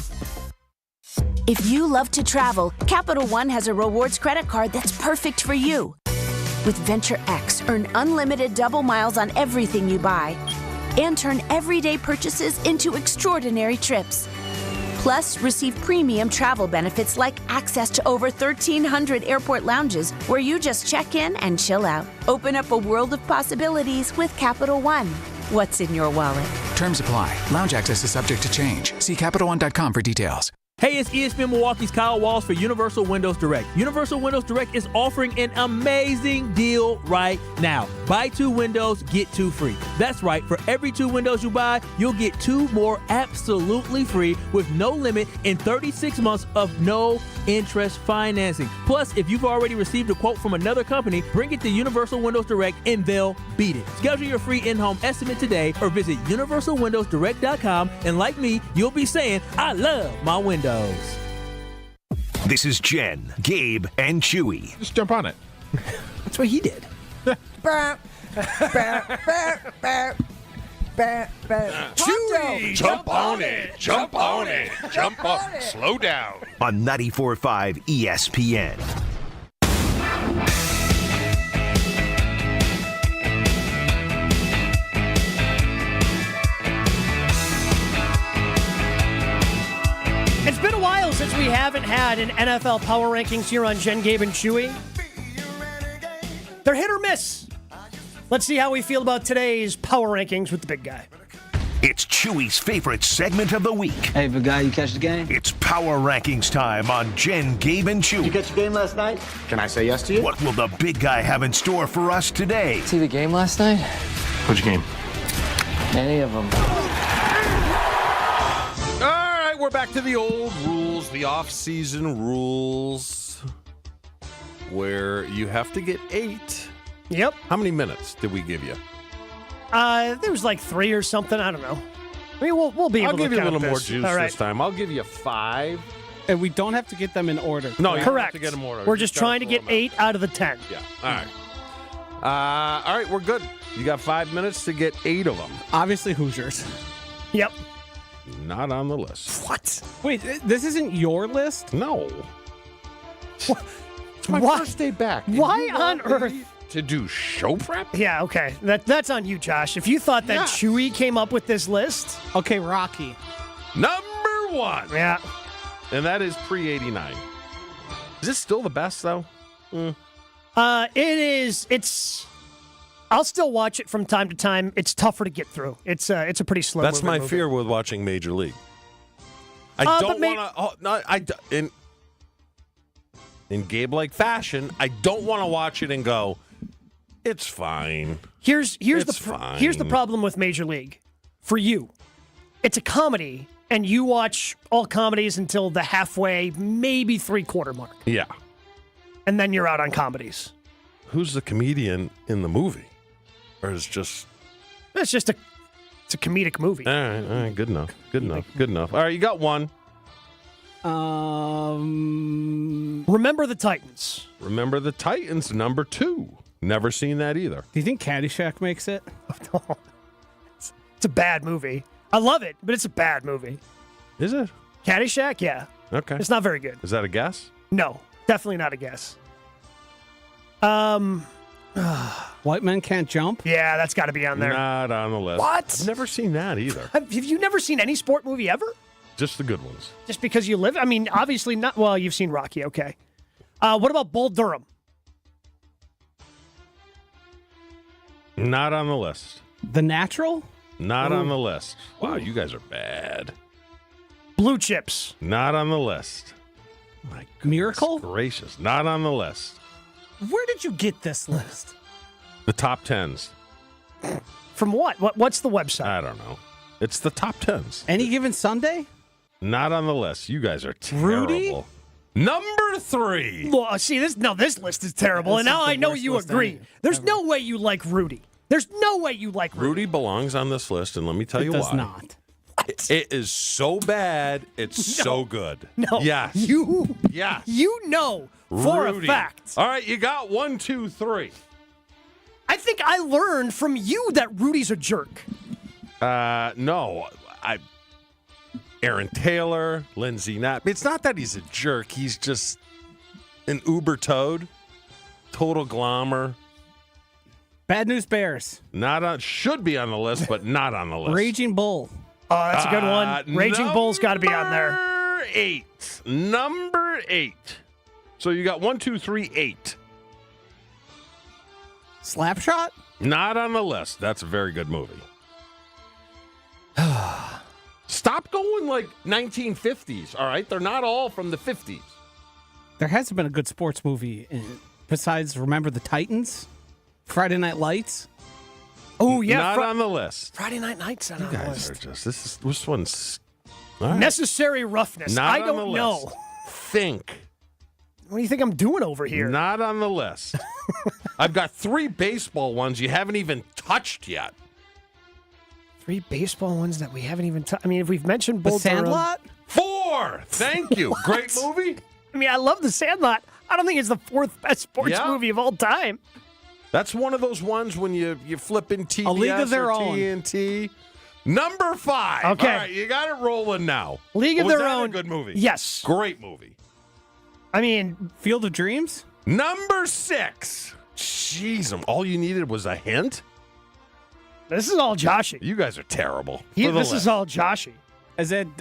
If you love to travel, Capital One has a rewards credit card that's perfect for you. With Venture X, earn unlimited double miles on everything you buy and turn everyday purchases into extraordinary trips. Plus, receive premium travel benefits like access to over 1,300 airport lounges where you just check in and chill out. Open up a world of possibilities with Capital One. what's in your wallet. Terms apply. Lounge access is subject to change. See CapitalOne.com for details. Hey, it's ESPN Milwaukee's Kyle Walls for Universal Windows Direct. Universal Windows Direct is offering an amazing deal right now. Buy 2 windows, get 2 free. That's right. For every 2 windows you buy, you'll get 2 more absolutely free with no limit and 36 months of no interest financing. Plus, if you've already received a quote from another company, bring it to Universal Windows Direct and they'll beat it. Schedule your free in-home estimate today or visit universalwindowsdirect.com, and like me, you'll be saying, I love my windows. This is Jen, Gabe, and Chewy. Just jump on it. That's what he did. Chewy, jump on it. Jump on it. Jump on it. Slow down. On 94.5 ESPN. It's been a while since we haven't had an NFL Power Rankings here on Jen, Gabe, and Chewy. They're hit or miss. Let's see how we feel about today's Power Rankings with the big guy. It's Chewy's favorite segment of the week. Hey, big guy, you catch the game? It's Power Rankings time on Jen, Gabe, and Chewy. You catch the game last night? Can I say yes to you? What will the big guy have in store for us today? See the game last night? Which game? Any of them. We're back to the old rules, the off-season rules, where you have to get 8. Yep. How many minutes did we give you? There was like 3 or something. I don't know. I mean, we'll be able I'll to give you a little count more this. juice All right. this time. I'll give you 5. And we don't have to get them in order. No, you don't Correct. have to get them in order. We're You just gotta trying to throw get them 8 out of the 10. Yeah. All right, we're good. You got 5 minutes to get 8 of them. Obviously, Hoosiers. Yep. Not on the list. What? Wait, this isn't your list? No. It's my Why? first day back. Why on earth? To do show prep? Yeah, okay. That's on you, Josh. If you thought that Chewy came up with this list. Okay, Rocky. Number 1. Yeah. And that is pre-89. Is this still the best, though? It is. It's. I'll still watch it from time to time. It's tougher to get through. It's a pretty slow. That's my movie. fear with watching Major League. I don't want to. In Gabe-like fashion, I don't want to watch it and go, it's fine. Here's fine. Here's the problem with Major League. For you, it's a comedy, and you watch all comedies until the halfway, maybe 3/4 mark. Yeah. And then you're out on comedies. Who's the comedian in the movie? Or is just... It's just a comedic movie. All right, good enough. All right, you got 1. Remember the Titans. Remember the Titans, number 2. Never seen that either. Do you think Caddyshack makes it? It's a bad movie. I love it, but it's a bad movie. Is it? Caddyshack, yeah. Okay. It's not very good. Is that a guess? No, definitely not a guess. White Men Can't Jump? Yeah, that's got to be on there. Not on the list. What? I've never seen that either. Have you never seen any sport movie ever? Just the good ones. Just because you live? I mean, obviously not. Well, you've seen Rocky, okay. What about Bull Durham? Not on the list. The Natural? Not on the list. Wow, you guys are bad. Blue Chips. Not on the list. My goodness Miracle? gracious. Not on the list. Where did you get this list? The top 10s. From what? What's the website? I don't know. It's the top 10s. Any Given Sunday? Not on the list. You guys are terrible. Rudy? Number 3. Well, see, this list is terrible, and now I know you agree. There's no way you like Rudy. There's no way you like Rudy. Rudy belongs on this list, and let me tell you why. It does not. It is so bad, it's so good. No. Yes. Yes. You know for Rudy. a fact. All right, you got 1, 2, 3. I think I learned from you that Rudy's a jerk. No. Aaron Taylor, Lindsey Knapp. It's not that he's a jerk. He's just an uber toad. Total glommer. Bad News Bears. Should be on the list, but not on the list. Raging Bull. Oh, that's a good one. Raging Bull's got to be on there. Number 8. So you got 1, 2, 3, 8. Slapshot? Not on the list. That's a very good movie. Stop going like 1950s, all right? They're not all from the 50s. There hasn't been a good sports movie besides Remember the Titans, Friday Night Lights. Oh, yeah. Not on the list. Friday Night Lights on the Guys list. are just, this one's... all right. Necessary roughness. Not I on don't the know. list. Think. What do you think I'm doing over here? Not on the list. I've got 3 baseball ones you haven't even touched yet. 3 baseball ones that we haven't even touched. I mean, if we've mentioned The Boredom. Sandlot? 4! Thank you. Great movie. I mean, I love The Sandlot. I don't think it's the 4th best sports movie of all time. That's one of those ones when you flip in TBS A League of Their or Own. TNT. Number 5. Okay. All right, you got it rolling now. League of Was Their that Own. a good movie? Yes. Great movie. I mean, Field of Dreams? Number 6. Jeez, all you needed was a hint? this is all Joshy. You guys are terrible. This is all Joshy.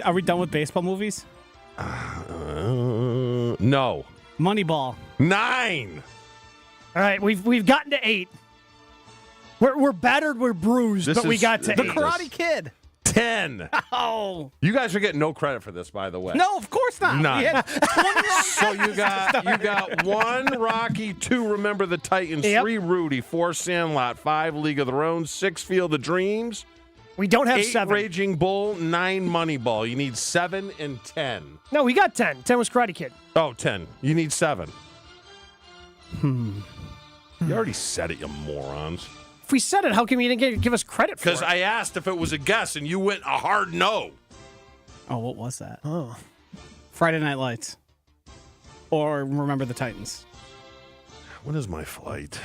Are we done with baseball movies? No. Moneyball. 9. All right, we've gotten to 8. We're battered, we're bruised, but we got to 8. The Karate Kid. 10. Oh. You guys are getting no credit for this, by the way. No, of course not. None. We had 20 So you got 1 Rocky, 2 Remember the Titans, 3 Rudy, 4 Sandlot, 5 League of Their Own, 6 Field of Dreams. We don't have 8 7. Raging Bull, 9 Moneyball. You need 7 and 10. No, we got 10. 10 was Karate Kid. Oh, 10. You need 7. You already said it, you morons. If we said it, how come you didn't give us credit for it? Because I asked if it was a guess, and you went a hard no. Oh, what was that? Oh. Friday Night Lights. Or Remember the Titans. When is my flight?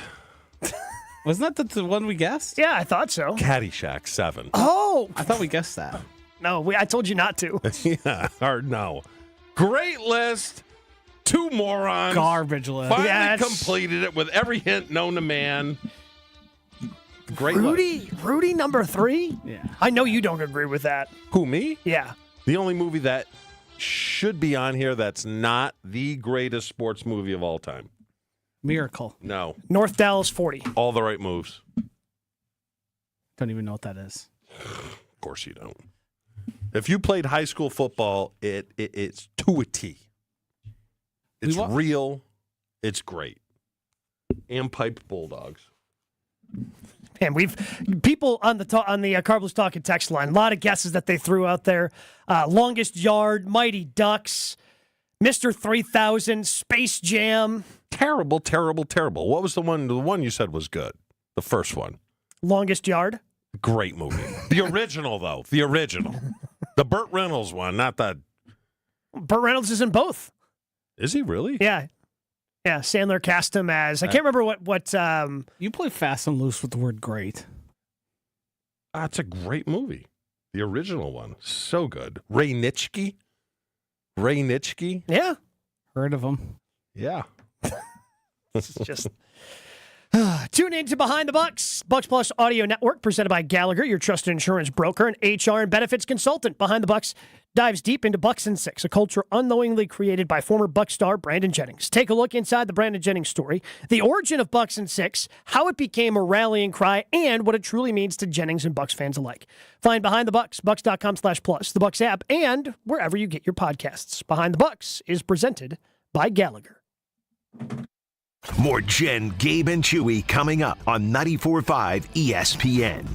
Wasn't that the one we guessed? Yeah, I thought so. Caddyshack, 7. Oh! I thought we guessed that. No, I told you not to. Yeah, hard no. Great list. 2 morons. Garbage list. Finally completed it with every hint known to man. Great list. Rudy number 3? Yeah. I know you don't agree with that. Who, me? Yeah. The only movie that should be on here that's not the greatest sports movie of all time. Miracle. No. North Dallas 40. All the right moves. Don't even know what that is. Of course you don't. If you played high school football, it's to a T. It's real. It's great. And piped Bulldogs. And people on the Carbos Talking text line, a lot of guesses that they threw out there. Longest Yard, Mighty Ducks, Mr. 3000, Space Jam. Terrible, terrible, terrible. What was the one? The one you said was good. The first one. Longest Yard. Great movie. The original, though. The original. The Burt Reynolds one, not the... Burt Reynolds is in both. Is he really? Yeah. Yeah, Sandler cast him as... I can't remember what You play fast and loose with the word great. It's a great movie. The original one. So good. Ray Nitschke. Yeah. Heard of him. Yeah. It's just... Tune in to Behind the Bucks, Bucks Plus Audio Network, presented by Gallagher, your trusted insurance broker and HR and benefits consultant. Behind the Bucks dives deep into Bucks and Six, a culture unknowingly created by former Bucs star Brandon Jennings. Take a look inside the Brandon Jennings story, the origin of Bucks and Six, how it became a rallying cry, and what it truly means to Jennings and Bucks fans alike. Find Behind the Bucks, bucks.com/plus, the Bucks app, and wherever you get your podcasts. Behind the Bucks is presented by Gallagher. More Jen, Gabe, and Chewy coming up on 94.5 ESPN.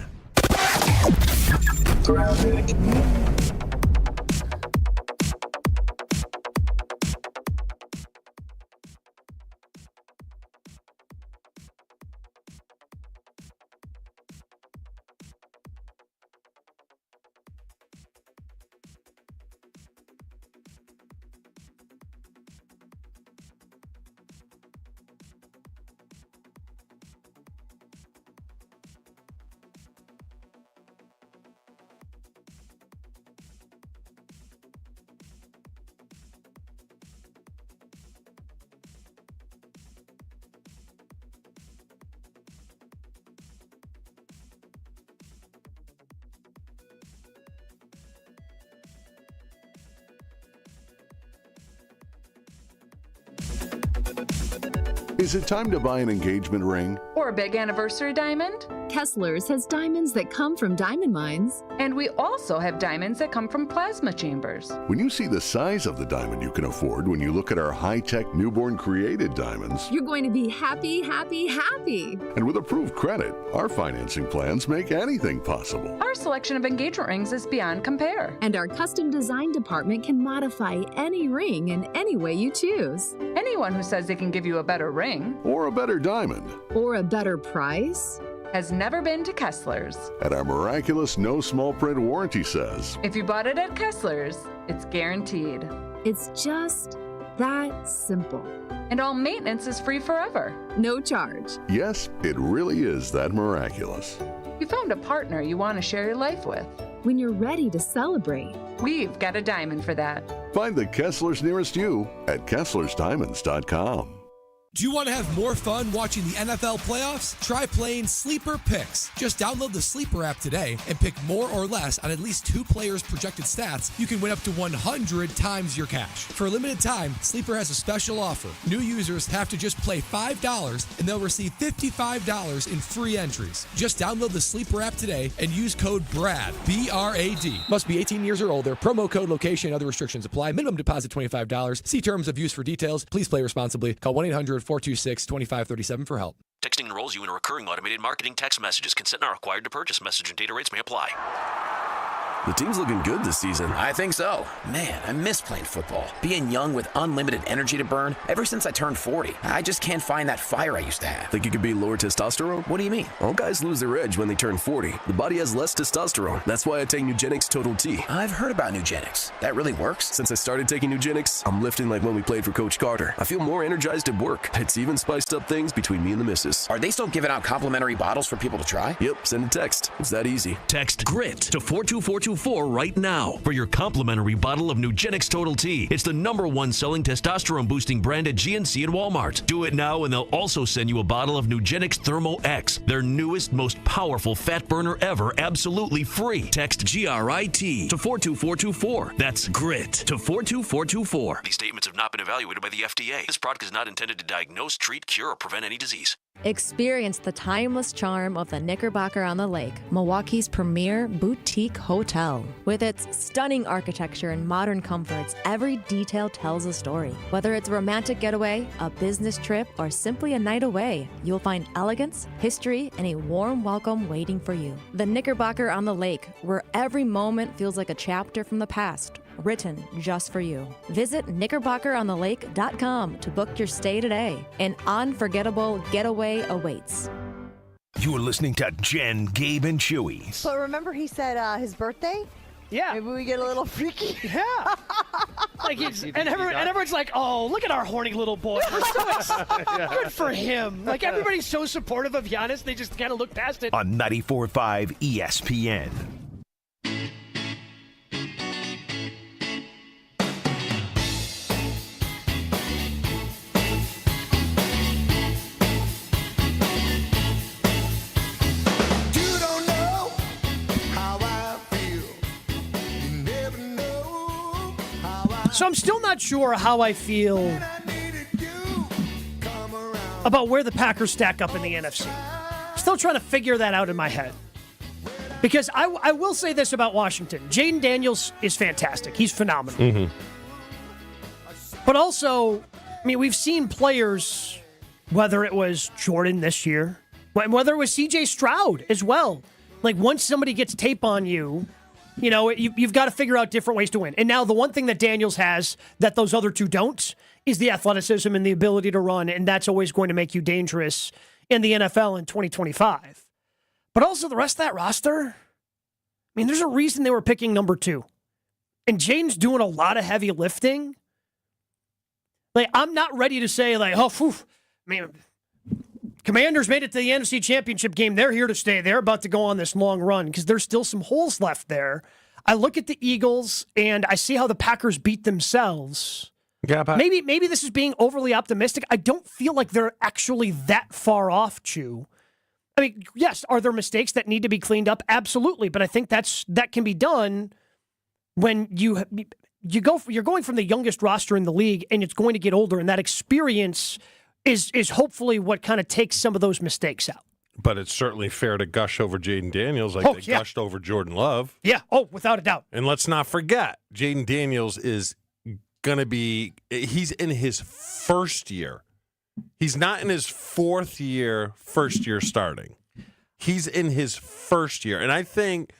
Is it time to buy an engagement ring? Or a big anniversary diamond? Kessler's has diamonds that come from diamond mines. And we also have diamonds that come from plasma chambers. When you see the size of the diamond you can afford when you look at our high-tech newborn created diamonds, You're going to be happy, happy, happy. and with approved credit, our financing plans make anything possible. Our selection of engagement rings is beyond compare. And our custom design department can modify any ring in any way you choose. Anyone who says they can give you a better ring Or a better diamond. Or a better price has never been to Kessler's. And our miraculous no small print warranty says, If you bought it at Kessler's, it's guaranteed. It's just that simple. And all maintenance is free forever. No charge. yes, it really is that miraculous. You found a partner you want to share your life with. When you're ready to celebrate, we've got a diamond for that. Find the Kesslers nearest you at KesslersDiamonds.com. Do you want to have more fun watching the NFL playoffs? Try playing Sleeper Picks. Just download the Sleeper app today and pick more or less on at least 2 players' projected stats. You can win up to 100 times your cash. For a limited time, Sleeper has a special offer. New users have to just play $5 and they'll receive $55 in free entries. Just download the Sleeper app today and use code BRAD, B-R-A-D. Must be 18 years or older. Promo code, location, and other restrictions apply. Minimum deposit $25. See terms of use for details. Please play responsibly. Call 1-800-426-2537 for help. Texting enrolls you in a recurring automated marketing text messages. Consent not required to purchase. Message and data rates may apply. The team's looking good this season. I think so. Man, I miss playing football. Being young with unlimited energy to burn. Ever since I turned 40, I just can't find that fire I used to have. Think you could be lower testosterone? What do you mean? All guys lose their edge when they turn 40. The body has less testosterone. That's why I take Nugenix Total T. I've heard about Nugenix. That really works? Since I started taking Nugenix, I'm lifting like when we played for Coach Carter. I feel more energized at work. It's even spiced up things between me and the missus. Are they still giving out complimentary bottles for people to try? Yep, send a text. It's that easy. Text GRIT to 42424 right now for your complimentary bottle of Nugenix Total T. It's the #1 selling testosterone boosting brand at GNC and Walmart. Do it now and they'll also send you a bottle of Nugenix Thermo X, their newest, most powerful fat burner ever, absolutely free. Text GRIT to 42424. That's GRIT to 42424. These statements have not been evaluated by the FDA. This product is not intended to diagnose, treat, cure, or prevent any disease. Experience the timeless charm of the Knickerbocker on the Lake, Milwaukee's premier boutique hotel. With its stunning architecture and modern comforts, every detail tells a story. Whether it's a romantic getaway, a business trip, or simply a night away, you'll find elegance, history, and a warm welcome waiting for you. The Knickerbocker on the Lake, where every moment feels like a chapter from the past, written just for you. Visit knickerbockerontheLake.com to book your stay today. An unforgettable getaway awaits. You're listening to Jen, Gabe, and Chewy. So remember he said his birthday? Yeah. Maybe we get a little freaky. Yeah. Like everyone's like, oh, look at our horny little boy. We're so good for him. Like everybody's so supportive of Giannis, they just kind of look past it. On 94.5 ESPN. So I'm still not sure how I feel about where the Packers stack up in the NFC. Still trying to figure that out in my head. Because I will say this about Washington. Jaden Daniels is fantastic. He's phenomenal. Mm-hmm. But also, I mean, we've seen players, whether it was Jordan this year, whether it was C.J. Stroud as well. Like, once somebody gets tape on you, you know, you've got to figure out different ways to win. And now the one thing that Daniels has that those other two don't is the athleticism and the ability to run, and that's always going to make you dangerous in the NFL in 2025. But also the rest of that roster, I mean, there's a reason they were picking number 2. And Jaden's doing a lot of heavy lifting. Like, I'm not ready to say, like, oh, phew, I mean, Commanders made it to the NFC Championship game. They're here to stay. They're about to go on this long run because there's still some holes left there. I look at the Eagles and I see how the Packers beat themselves. Yeah, maybe this is being overly optimistic. I don't feel like they're actually that far off, Chew. I mean, yes, are there mistakes that need to be cleaned up? Absolutely, but I think that can be done when you're going from the youngest roster in the league and it's going to get older, and that experience is hopefully what kind of takes some of those mistakes out. But it's certainly fair to gush over Jaden Daniels like they gushed over Jordan Love. Yeah, without a doubt. And let's not forget, Jaden Daniels is going to be – he's in his first year. He's not in his fourth year, first year starting. He's in his first year. And I think,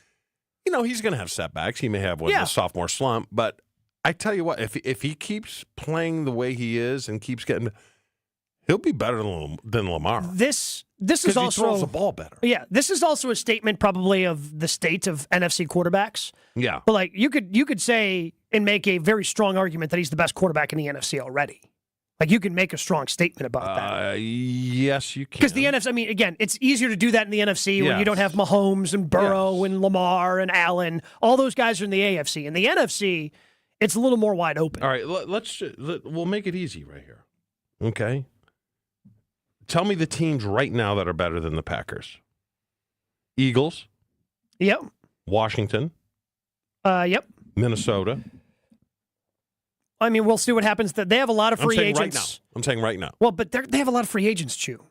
he's going to have setbacks. He may have one in the sophomore slump. But I tell you what, if he keeps playing the way he is and keeps getting – he'll be better than Lamar. This is also he throws the ball better. Yeah, this is also a statement probably of the state of NFC quarterbacks. Yeah, but like you could say and make a very strong argument that he's the best quarterback in the NFC already. Like you can make a strong statement about that. Yes, you can. Because the NFC, I mean, again, it's easier to do that in the NFC when you don't have Mahomes and Burrow and Lamar and Allen. All those guys are in the AFC. In the NFC, it's a little more wide open. All right, we'll make it easy right here. Okay. Tell me the teams right now that are better than the Packers. Eagles. Yep. Washington. Yep. Minnesota. I mean, we'll see what happens. They have a lot of free agents. I'm saying right now. Well, but they have a lot of free agents, Chew.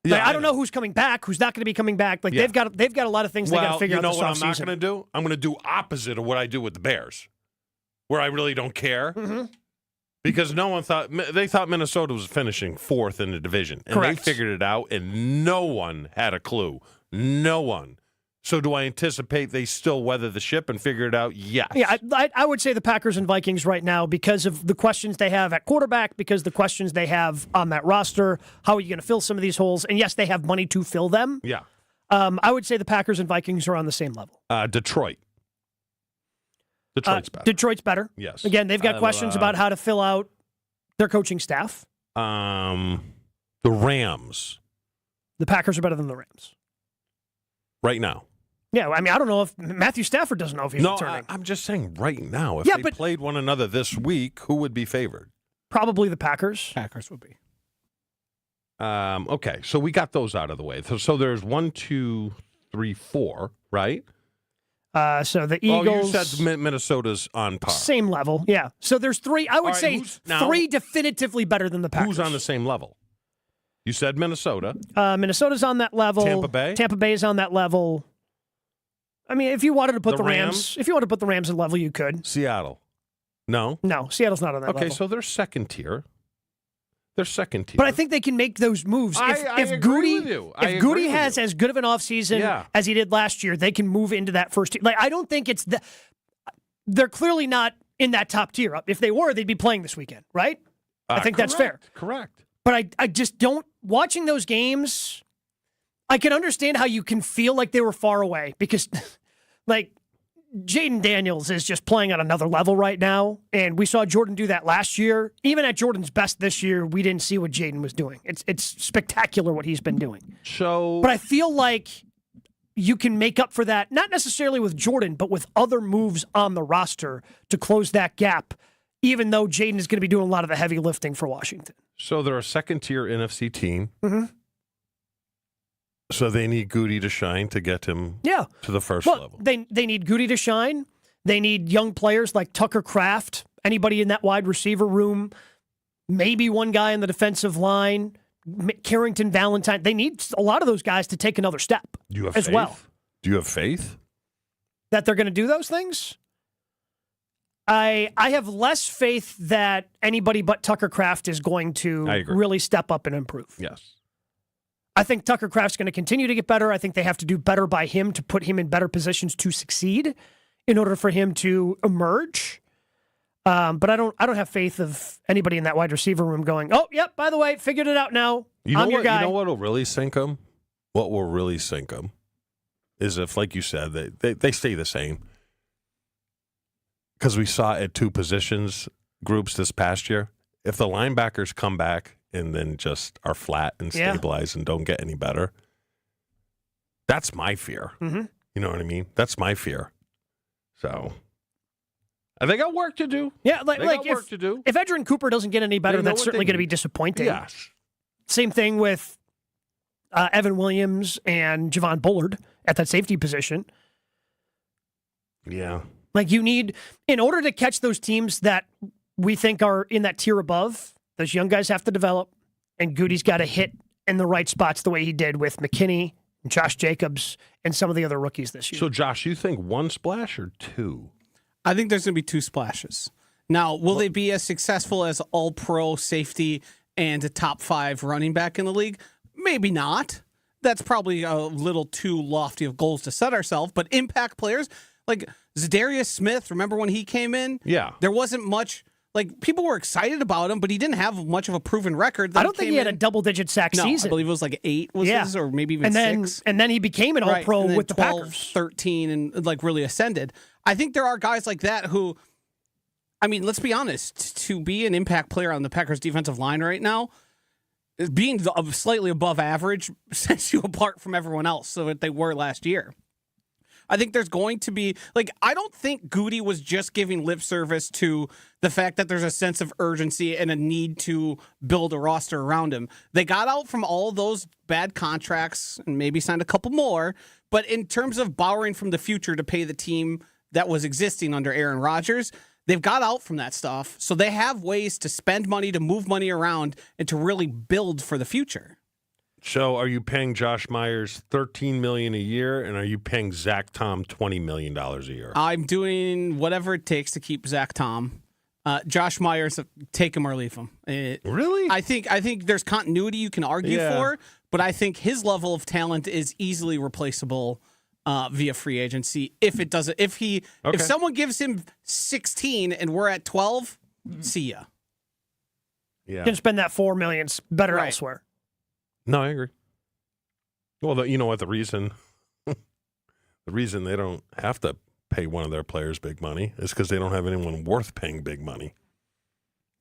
Yeah, like, I don't know who's coming back, who's not going to be coming back. Like they've got a lot of things they got to figure out this offseason. You know what I'm not going to do? I'm going to do opposite of what I do with the Bears, where I really don't care. Mm-hmm. Because they thought Minnesota was finishing fourth in the division. And Correct. They figured it out, and no one had a clue. No one. So do I anticipate they still weather the ship and figure it out? Yes. Yeah, I would say the Packers and Vikings right now, because of the questions they have at quarterback, because the questions they have on that roster, how are you going to fill some of these holes? And yes, they have money to fill them. Yeah. I would say the Packers and Vikings are on the same level. Detroit. Detroit's better. Detroit's better. Yes. Again, they've got questions about how to fill out their coaching staff. The Rams. The Packers are better than the Rams. Right now. Yeah, I mean, I don't know if Matthew Stafford doesn't know if he's returning. I'm just saying right now. If they played one another this week, who would be favored? Probably the Packers. Packers would be. Okay, so we got those out of the way. So there's 1, 2, 3, 4, right? So the Eagles. You said Minnesota's on par. Same level, yeah. So there's three. I would say three definitively better than the Packers. Who's on the same level? You said Minnesota. Minnesota's on that level. Tampa Bay. Tampa Bay is on that level. I mean, if you wanted to put the Rams, if you wanted to put the Rams in level, you could. Seattle. No. No, Seattle's not on that level. Okay, so they're second tier. They're second tier. But I think they can make those moves. I agree with you. If Goody has as good of an offseason as he did last year, they can move into that first tier. Like, I don't think it's they're clearly not in that top tier. If they were, they'd be playing this weekend, right? I think that's fair. Correct. But I just don't, watching those games, I can understand how you can feel like they were far away because, like, Jaden Daniels is just playing on another level right now, and we saw Jordan do that last year. Even at Jordan's best this year, we didn't see what Jaden was doing. It's spectacular what he's been doing. But I feel like you can make up for that, not necessarily with Jordan, but with other moves on the roster to close that gap, even though Jaden is going to be doing a lot of the heavy lifting for Washington. So they're a second-tier NFC team. Mm-hmm. So they need Goody to shine to get him to the first level. They need Goody to shine. They need young players like Tucker Kraft, anybody in that wide receiver room, maybe one guy in the defensive line, Carrington Valentine. They need a lot of those guys to take another step as well. Do you have faith? That they're going to do those things? I have less faith that anybody but Tucker Kraft is going to really step up and improve. Yes. I think Tucker Kraft's going to continue to get better. I think they have to do better by him to put him in better positions to succeed in order for him to emerge. But I don't have faith of anybody in that wide receiver room going, oh, yep, by the way, figured it out now. I'm your guy. You know what will really sink them? What will really sink them is if, like you said, they stay the same. Because we saw at two positions groups this past year. If the linebackers come back and then just are flat and stabilize and don't get any better, that's my fear. Mm-hmm. You know what I mean? That's my fear. So they got work to do. Yeah, like work to do. If Edgerrin Cooper doesn't get any better, that's certainly going to be disappointing. Yes. Same thing with Evan Williams and Javon Bullard at that safety position. Yeah. Like you need, in order to catch those teams that we think are in that tier above, those young guys have to develop. and Goody's got to hit in the right spots the way he did with McKinney, Josh Jacobs, and some of the other rookies this year. So, Josh, you think one splash or two? I think there's going to be 2 splashes. Now, will they be as successful as all-pro safety and a top 5 running back in the league? Maybe not. That's probably a little too lofty of goals to set ourselves. But impact players, like Zadarius Smith, remember when he came in? Yeah. There wasn't much, like, people were excited about him, but he didn't have much of a proven record. I don't think he had a double-digit sack season. I believe it was like 8 was his, or maybe even 6. And then he became an all-pro with the 12, Packers. 13, and like really ascended. I think there are guys like that who, I mean, let's be honest, to be an impact player on the Packers defensive line right now, being slightly above average sets you apart from everyone else, so that they were last year. I think there's going to be, like, I don't think Goody was just giving lip service to the fact that there's a sense of urgency and a need to build a roster around him. They got out from all those bad contracts and maybe signed a couple more, but in terms of borrowing from the future to pay the team that was existing under Aaron Rodgers, they've got out from that stuff, so they have ways to spend money, to move money around, and to really build for the future. So are you paying Josh Myers $13 million a year, and are you paying Zach Tom $20 million a year? I'm doing whatever it takes to keep Zach Tom. Josh Myers, take him or leave him. Really? I think there's continuity you can argue for, but I think his level of talent is easily replaceable via free agency. If someone gives him 16 and we're at 12, see ya. You can spend that $4 million better elsewhere. No, I agree. Well, you know what? The reason they don't have to pay one of their players big money is because they don't have anyone worth paying big money.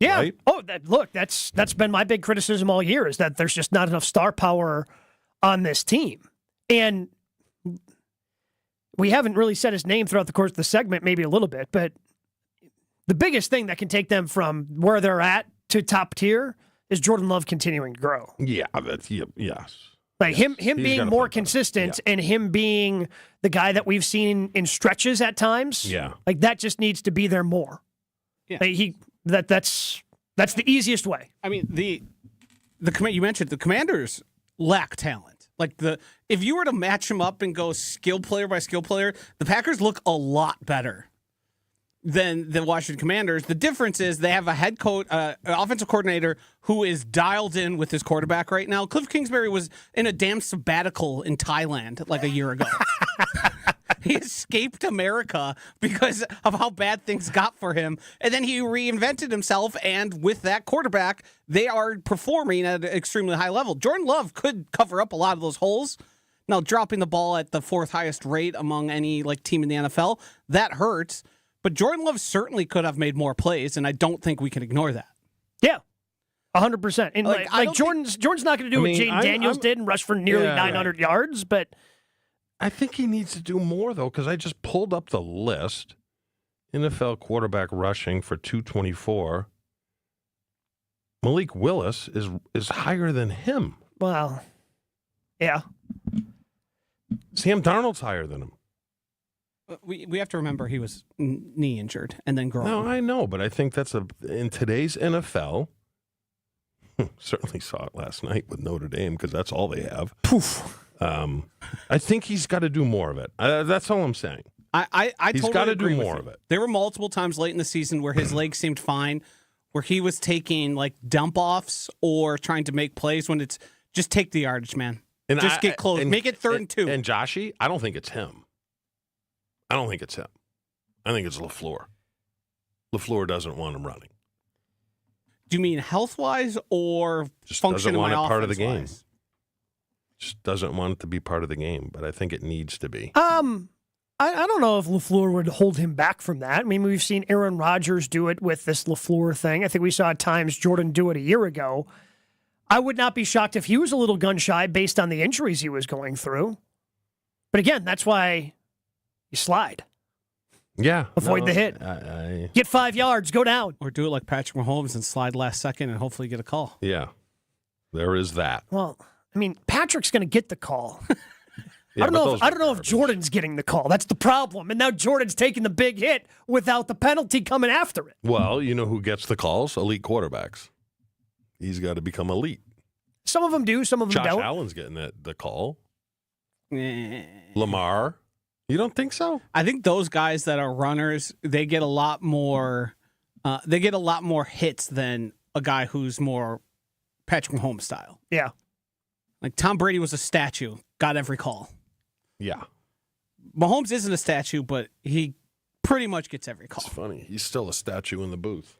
Yeah. Right? Oh, that's been my big criticism all year, is that there's just not enough star power on this team. And we haven't really said his name throughout the course of the segment, maybe a little bit, but the biggest thing that can take them from where they're at to top tier is Jordan Love continuing to grow. Yeah, yes. Like him being more consistent and him being the guy that we've seen in stretches at times. Yeah. Like that just needs to be there more. Yeah. Like that's the easiest way. I mean, you mentioned the Commanders lack talent. Like if you were to match them up and go skill player by skill player, the Packers look a lot better than the Washington Commanders. The difference is they have a head coach, offensive coordinator who is dialed in with his quarterback right now. Cliff Kingsbury was in a damn sabbatical in Thailand like a year ago. He escaped America because of how bad things got for him. And then he reinvented himself, and with that quarterback, they are performing at an extremely high level. Jordan Love could cover up a lot of those holes. Now, dropping the ball at the 4th highest rate among any team in the NFL, that hurts. But Jordan Love certainly could have made more plays, and I don't think we can ignore that. Yeah, 100%. And Jordan's not going to do what Jaden Daniels did and rush for nearly 900 yards, but I think he needs to do more, though, because I just pulled up the list. NFL quarterback rushing for 224. Malik Willis is higher than him. Well, yeah. Sam Darnold's higher than him. We have to remember he was knee injured and then growing. No, I know, but I think that's in today's NFL. Certainly saw it last night with Notre Dame because that's all they have. Poof. I think he's got to do more of it. That's all I'm saying. He's got to do more of it. There were multiple times late in the season where his legs seemed fine, where he was taking dump offs or trying to make plays when it's just take the yardage, man. And just get close. Make it 3rd and 2. And Joshy, I don't think it's him. I think it's LaFleur. LaFleur doesn't want him running. Do you mean health-wise or just function doesn't want in my it part of the game. offense-wise? Just doesn't want it to be part of the game, but I think it needs to be. I don't know if LaFleur would hold him back from that. I mean, we've seen Aaron Rodgers do it with this LaFleur thing. I think we saw at times Jordan do it a year ago. I would not be shocked if he was a little gun-shy based on the injuries he was going through. But again, that's why you slide. Yeah. Avoid the hit. Get 5 yards, go down. Or do it like Patrick Mahomes and slide last second and hopefully get a call. Yeah. There is that. Well, I mean, Patrick's going to get the call. I don't know if Jordan's getting the call. That's the problem. And now Jordan's taking the big hit without the penalty coming after it. Well, you know who gets the calls? Elite quarterbacks. He's got to become elite. Some of them do, some of them Josh don't. Allen's getting the call. Lamar. You don't think so? I think those guys that are runners, they get a lot more hits than a guy who's more Patrick Mahomes style. Yeah. Like Tom Brady was a statue, got every call. Yeah. Mahomes isn't a statue, but he pretty much gets every call. It's funny. He's still a statue in the booth.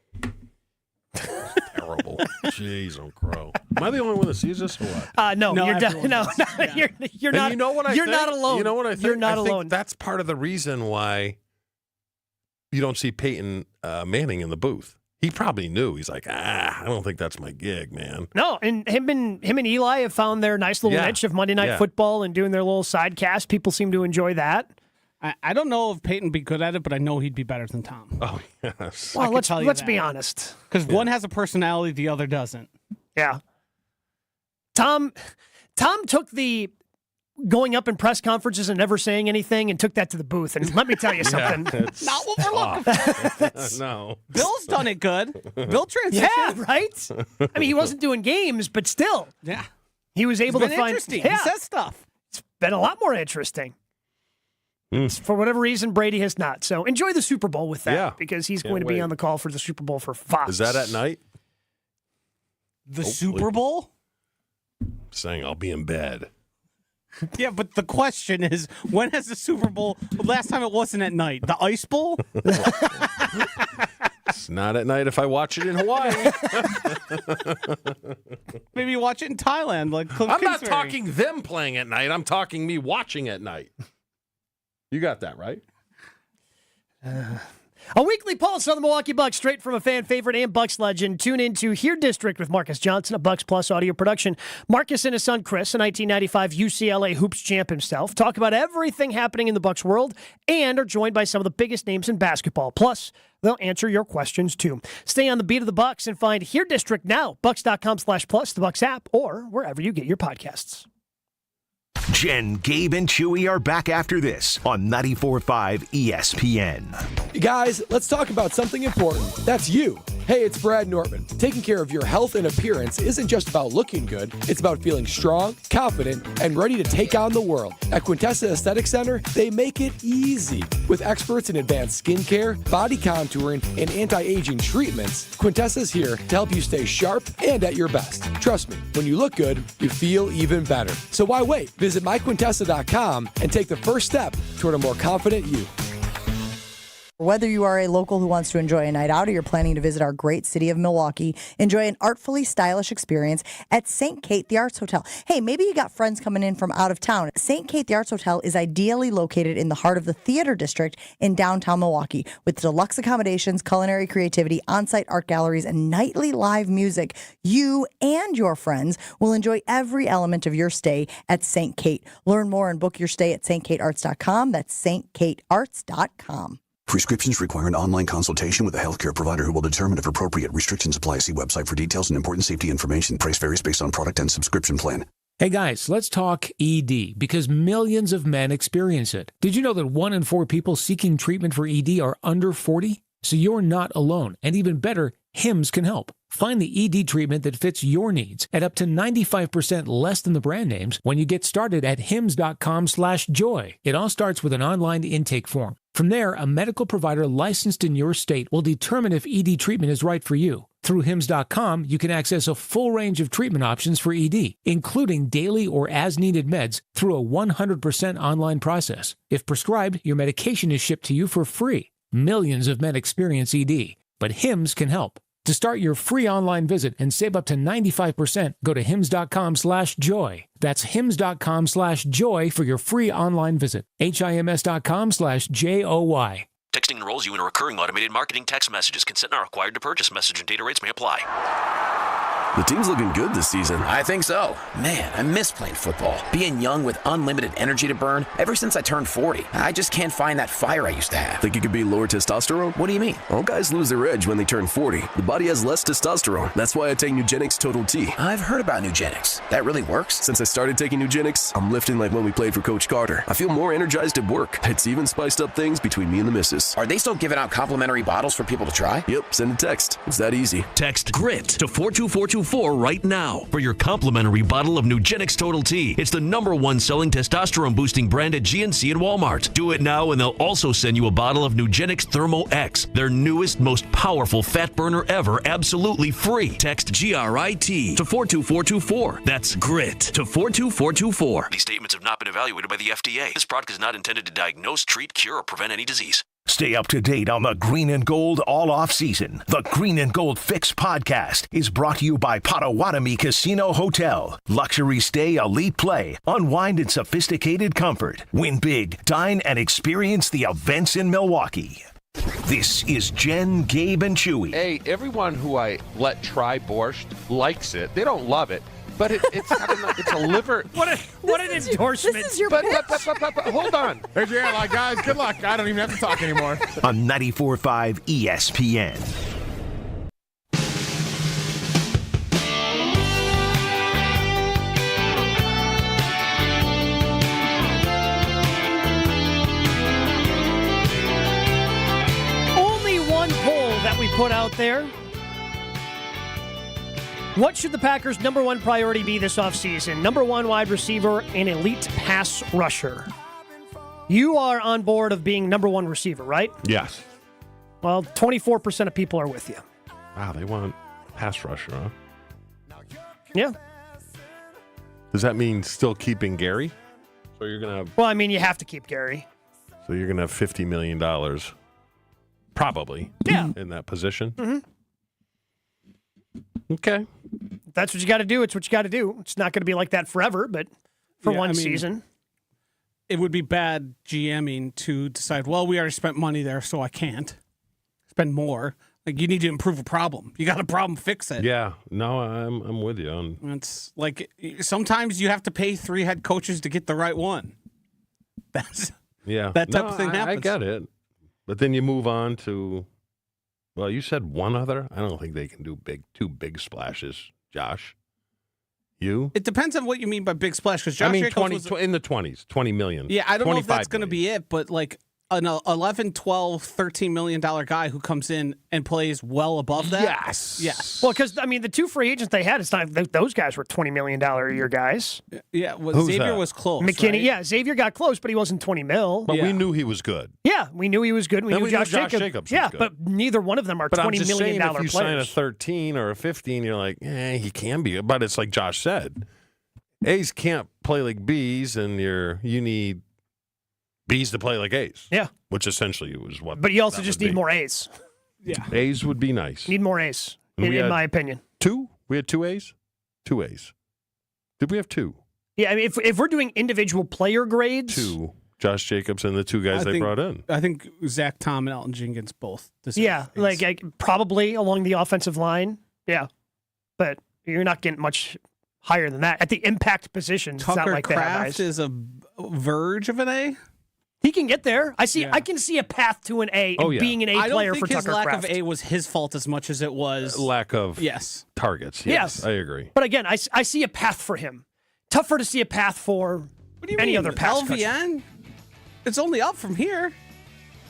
Terrible. Jeez, on Crow. Am I the only one that sees this or what? No, you're done. No, Yeah. you're not. You know what I you're think? not alone. You know what I think? You're not I think alone. that's part of the reason why you don't see Peyton Manning in the booth. He probably knew. He's like, I don't think that's my gig, man. No, and him and Eli have found their nice little niche of Monday Night Football and doing their little side cast. People seem to enjoy that. I don't know if Peyton would be good at it, but I know he'd be better than Tom. Oh, yes. Well, let's be honest. Because one has a personality, the other doesn't. Yeah. Tom took the going up in press conferences and never saying anything and took that to the booth. And let me tell you something. Not what we're looking for. No. Bill's done it good. Bill transitioned. Yeah, right? I mean, he wasn't doing games, but still. Yeah. He was able to find... interesting. Yeah. He says stuff. It's been a lot more interesting. For whatever reason, Brady has not. So enjoy the Super Bowl with that because he's going to be on the call for the Super Bowl for Fox. Is that at night? The Super Bowl? Saying I'll be in bed. Yeah, but the question is, when has the Super Bowl... Last time it wasn't at night. The Ice Bowl? It's not at night if I watch it in Hawaii. Maybe you watch it in Thailand. Like Cliff I'm not Kingsbury. talking them playing at night. I'm talking me watching at night. You got that, right? A weekly pulse on the Milwaukee Bucks, straight from a fan favorite and Bucks legend. Tune in to Here District with Marcus Johnson, a Bucks Plus audio production. Marcus and his son Chris, a 1995 UCLA hoops champ himself, talk about everything happening in the Bucks world and are joined by some of the biggest names in basketball. Plus, they'll answer your questions too. Stay on the beat of the Bucks and find Here District now, bucks.com/plus, the Bucks app, or wherever you get your podcasts. Jen, Gabe, and Chewy are back after this on 94.5 ESPN. Guys, let's talk about something important. That's you. Hey, it's Brad Nortman. Taking care of your health and appearance isn't just about looking good. It's about feeling strong, confident, and ready to take on the world. At Quintessa Aesthetic Center, they make it easy. With experts in advanced skincare, body contouring, and anti-aging treatments, Quintessa's here to help you stay sharp and at your best. Trust me, when you look good, you feel even better. So why wait? Visit myquintessa.com and take the first step toward a more confident you. Whether you are a local who wants to enjoy a night out or you're planning to visit our great city of Milwaukee, enjoy an artfully stylish experience at St. Kate the Arts Hotel. Hey, maybe you got friends coming in from out of town. St. Kate the Arts Hotel is ideally located in the heart of the theater district in downtown Milwaukee. With deluxe accommodations, culinary creativity, on-site art galleries, and nightly live music, you and your friends will enjoy every element of your stay at St. Kate. Learn more and book your stay at stkatearts.com. That's stkatearts.com. Prescriptions require an online consultation with a healthcare provider who will determine if appropriate restrictions apply. See website for details and important safety information. Price varies based on product and subscription plan. Hey guys, let's talk ED because millions of men experience it. Did you know that 1 in 4 people seeking treatment for ED are under 40? So you're not alone. And even better, Hims can help. Find the ED treatment that fits your needs at up to 95% less than the brand names when you get started at hims.com/joy. It all starts with an online intake form. From there, a medical provider licensed in your state will determine if ED treatment is right for you. Through hims.com, you can access a full range of treatment options for ED, including daily or as-needed meds through a 100% online process. If prescribed, your medication is shipped to you for free. Millions of men experience ED, but Hims can help. To start your free online visit and save up to 95%, go to hims.com/joy. That's hims.com/joy for your free online visit. hims.com/joy. Texting enrolls you in a recurring automated marketing text messages. Consent not required to purchase. Message and data rates may apply. The team's looking good this season. I think so. Man, I miss playing football. Being young with unlimited energy to burn. Ever since I turned 40, I just can't find that fire I used to have. Think it could be lower testosterone? What do you mean? All guys lose their edge when they turn 40. The body has less testosterone. That's why I take Nugenix Total T. I've heard about Nugenix. That really works? Since I started taking Nugenix, I'm lifting like when we played for Coach Carter. I feel more energized at work. It's even spiced up things between me and the missus. Are they still giving out complimentary bottles for people to try? Yep, send a text. It's that easy. Text GRIT to 42424 right now for your complimentary bottle of Nugenix Total T. It's the #1 selling testosterone-boosting brand at GNC and Walmart. Do it now, and they'll also send you a bottle of Nugenix Thermo X, their newest, most powerful fat burner ever, absolutely free. Text GRIT to 42424. That's GRIT to 42424. These statements have not been evaluated by the FDA. This product is not intended to diagnose, treat, cure, or prevent any disease. Stay up to date on the Green and Gold all off season. The Green and Gold Fix podcast is brought to you by Potawatomi Casino Hotel. Luxury stay, elite play, unwind in sophisticated comfort. Win big, dine, and experience the events in Milwaukee. This is Jen, Gabe, and Chewy. Hey, everyone who I let try borscht likes it. They don't love it. But it's a liver. What an endorsement. This is your but hold on. Here's your airline, guys. Good luck. I don't even have to talk anymore. On 94.5 ESPN. Only one poll that we put out there. What should the Packers' #1 priority be this offseason? #1 wide receiver and elite pass rusher. You are on board of being #1 receiver, right? Yes. Well, 24% of people are with you. Wow, they want pass rusher, huh? Yeah. Does that mean still keeping Gary? So you're gonna have. Well, I mean, you have to keep Gary. So you're gonna have $50 million, probably. Yeah. In that position. Mm-hmm. Okay. If that's what you got to do. It's what you got to do. It's not going to be like that forever, but for one season. It would be bad GMing to decide, well, we already spent money there, so I can't spend more. Like, you need to improve a problem. You got a problem, fix it. Yeah. No, I'm with you. It's like sometimes you have to pay 3 head coaches to get the right one. That type of thing happens. I get it. But then you move on to, well, you said one other. I don't think they can do two big splashes, Josh. You? It depends on what you mean by big splash. Because Josh Jacobs was in the 20s, $20 million. Yeah, I don't know if that's going to be it, but like an 11, 12, $13 million guy who comes in and plays well above that. Yes. Yes. Well, because, I mean, the 2 free agents they had, it's not those guys were $20 million a year guys. Yeah, well, Xavier was close. McKinney, right? Yeah, Xavier got close, but he wasn't 20 mil. But we knew he was good. Yeah, we knew he was good. We knew Josh Jacobs. Yeah, good. but neither one of them are $20 million saying, players. if you sign a 13 or a 15, you're like, he can be. But it's like Josh said. A's can't play like B's, and you need B's to play like A's. Yeah. Which essentially was what. But you also just need more A's. Yeah. A's would be nice. Need more A's, in my opinion. 2? We had 2 A's? 2 A's. Did we have 2? Yeah, I mean, if we're doing individual player grades. 2. Josh Jacobs and the 2 guys they brought in. I think Zach Tom and Elton Jenkins both. Yeah, like probably along the offensive line. Yeah. But you're not getting much higher than that. At the impact positions, Tucker it's not like Kraft that. is a verge of an A. He can get there. I can see a path to an A and being an A player for Tucker Kraft. I don't think his lack of A was his fault as much as it was lack of targets. Yes, I agree. But again, I see a path for him. Tougher to see a path for any other pass LVN? catcher. It's only up from here.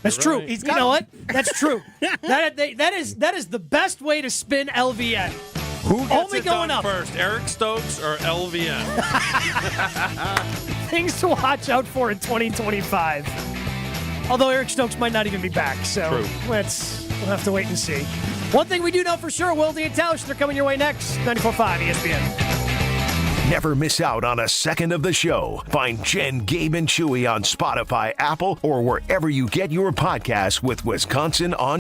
That's true. Right. You know what? That's true. that is the best way to spin LVN. Who gets only it going done up first, Eric Stokes or LVN? Things to watch out for in 2025. Although Eric Stokes might not even be back, so we'll have to wait and see. One thing we do know for sure, Wilde and Tausch, they're coming your way next. 94.5 ESPN. Never miss out on a second of the show. Find Jen, Gabe, and Chewy on Spotify, Apple, or wherever you get your podcasts with Wisconsin on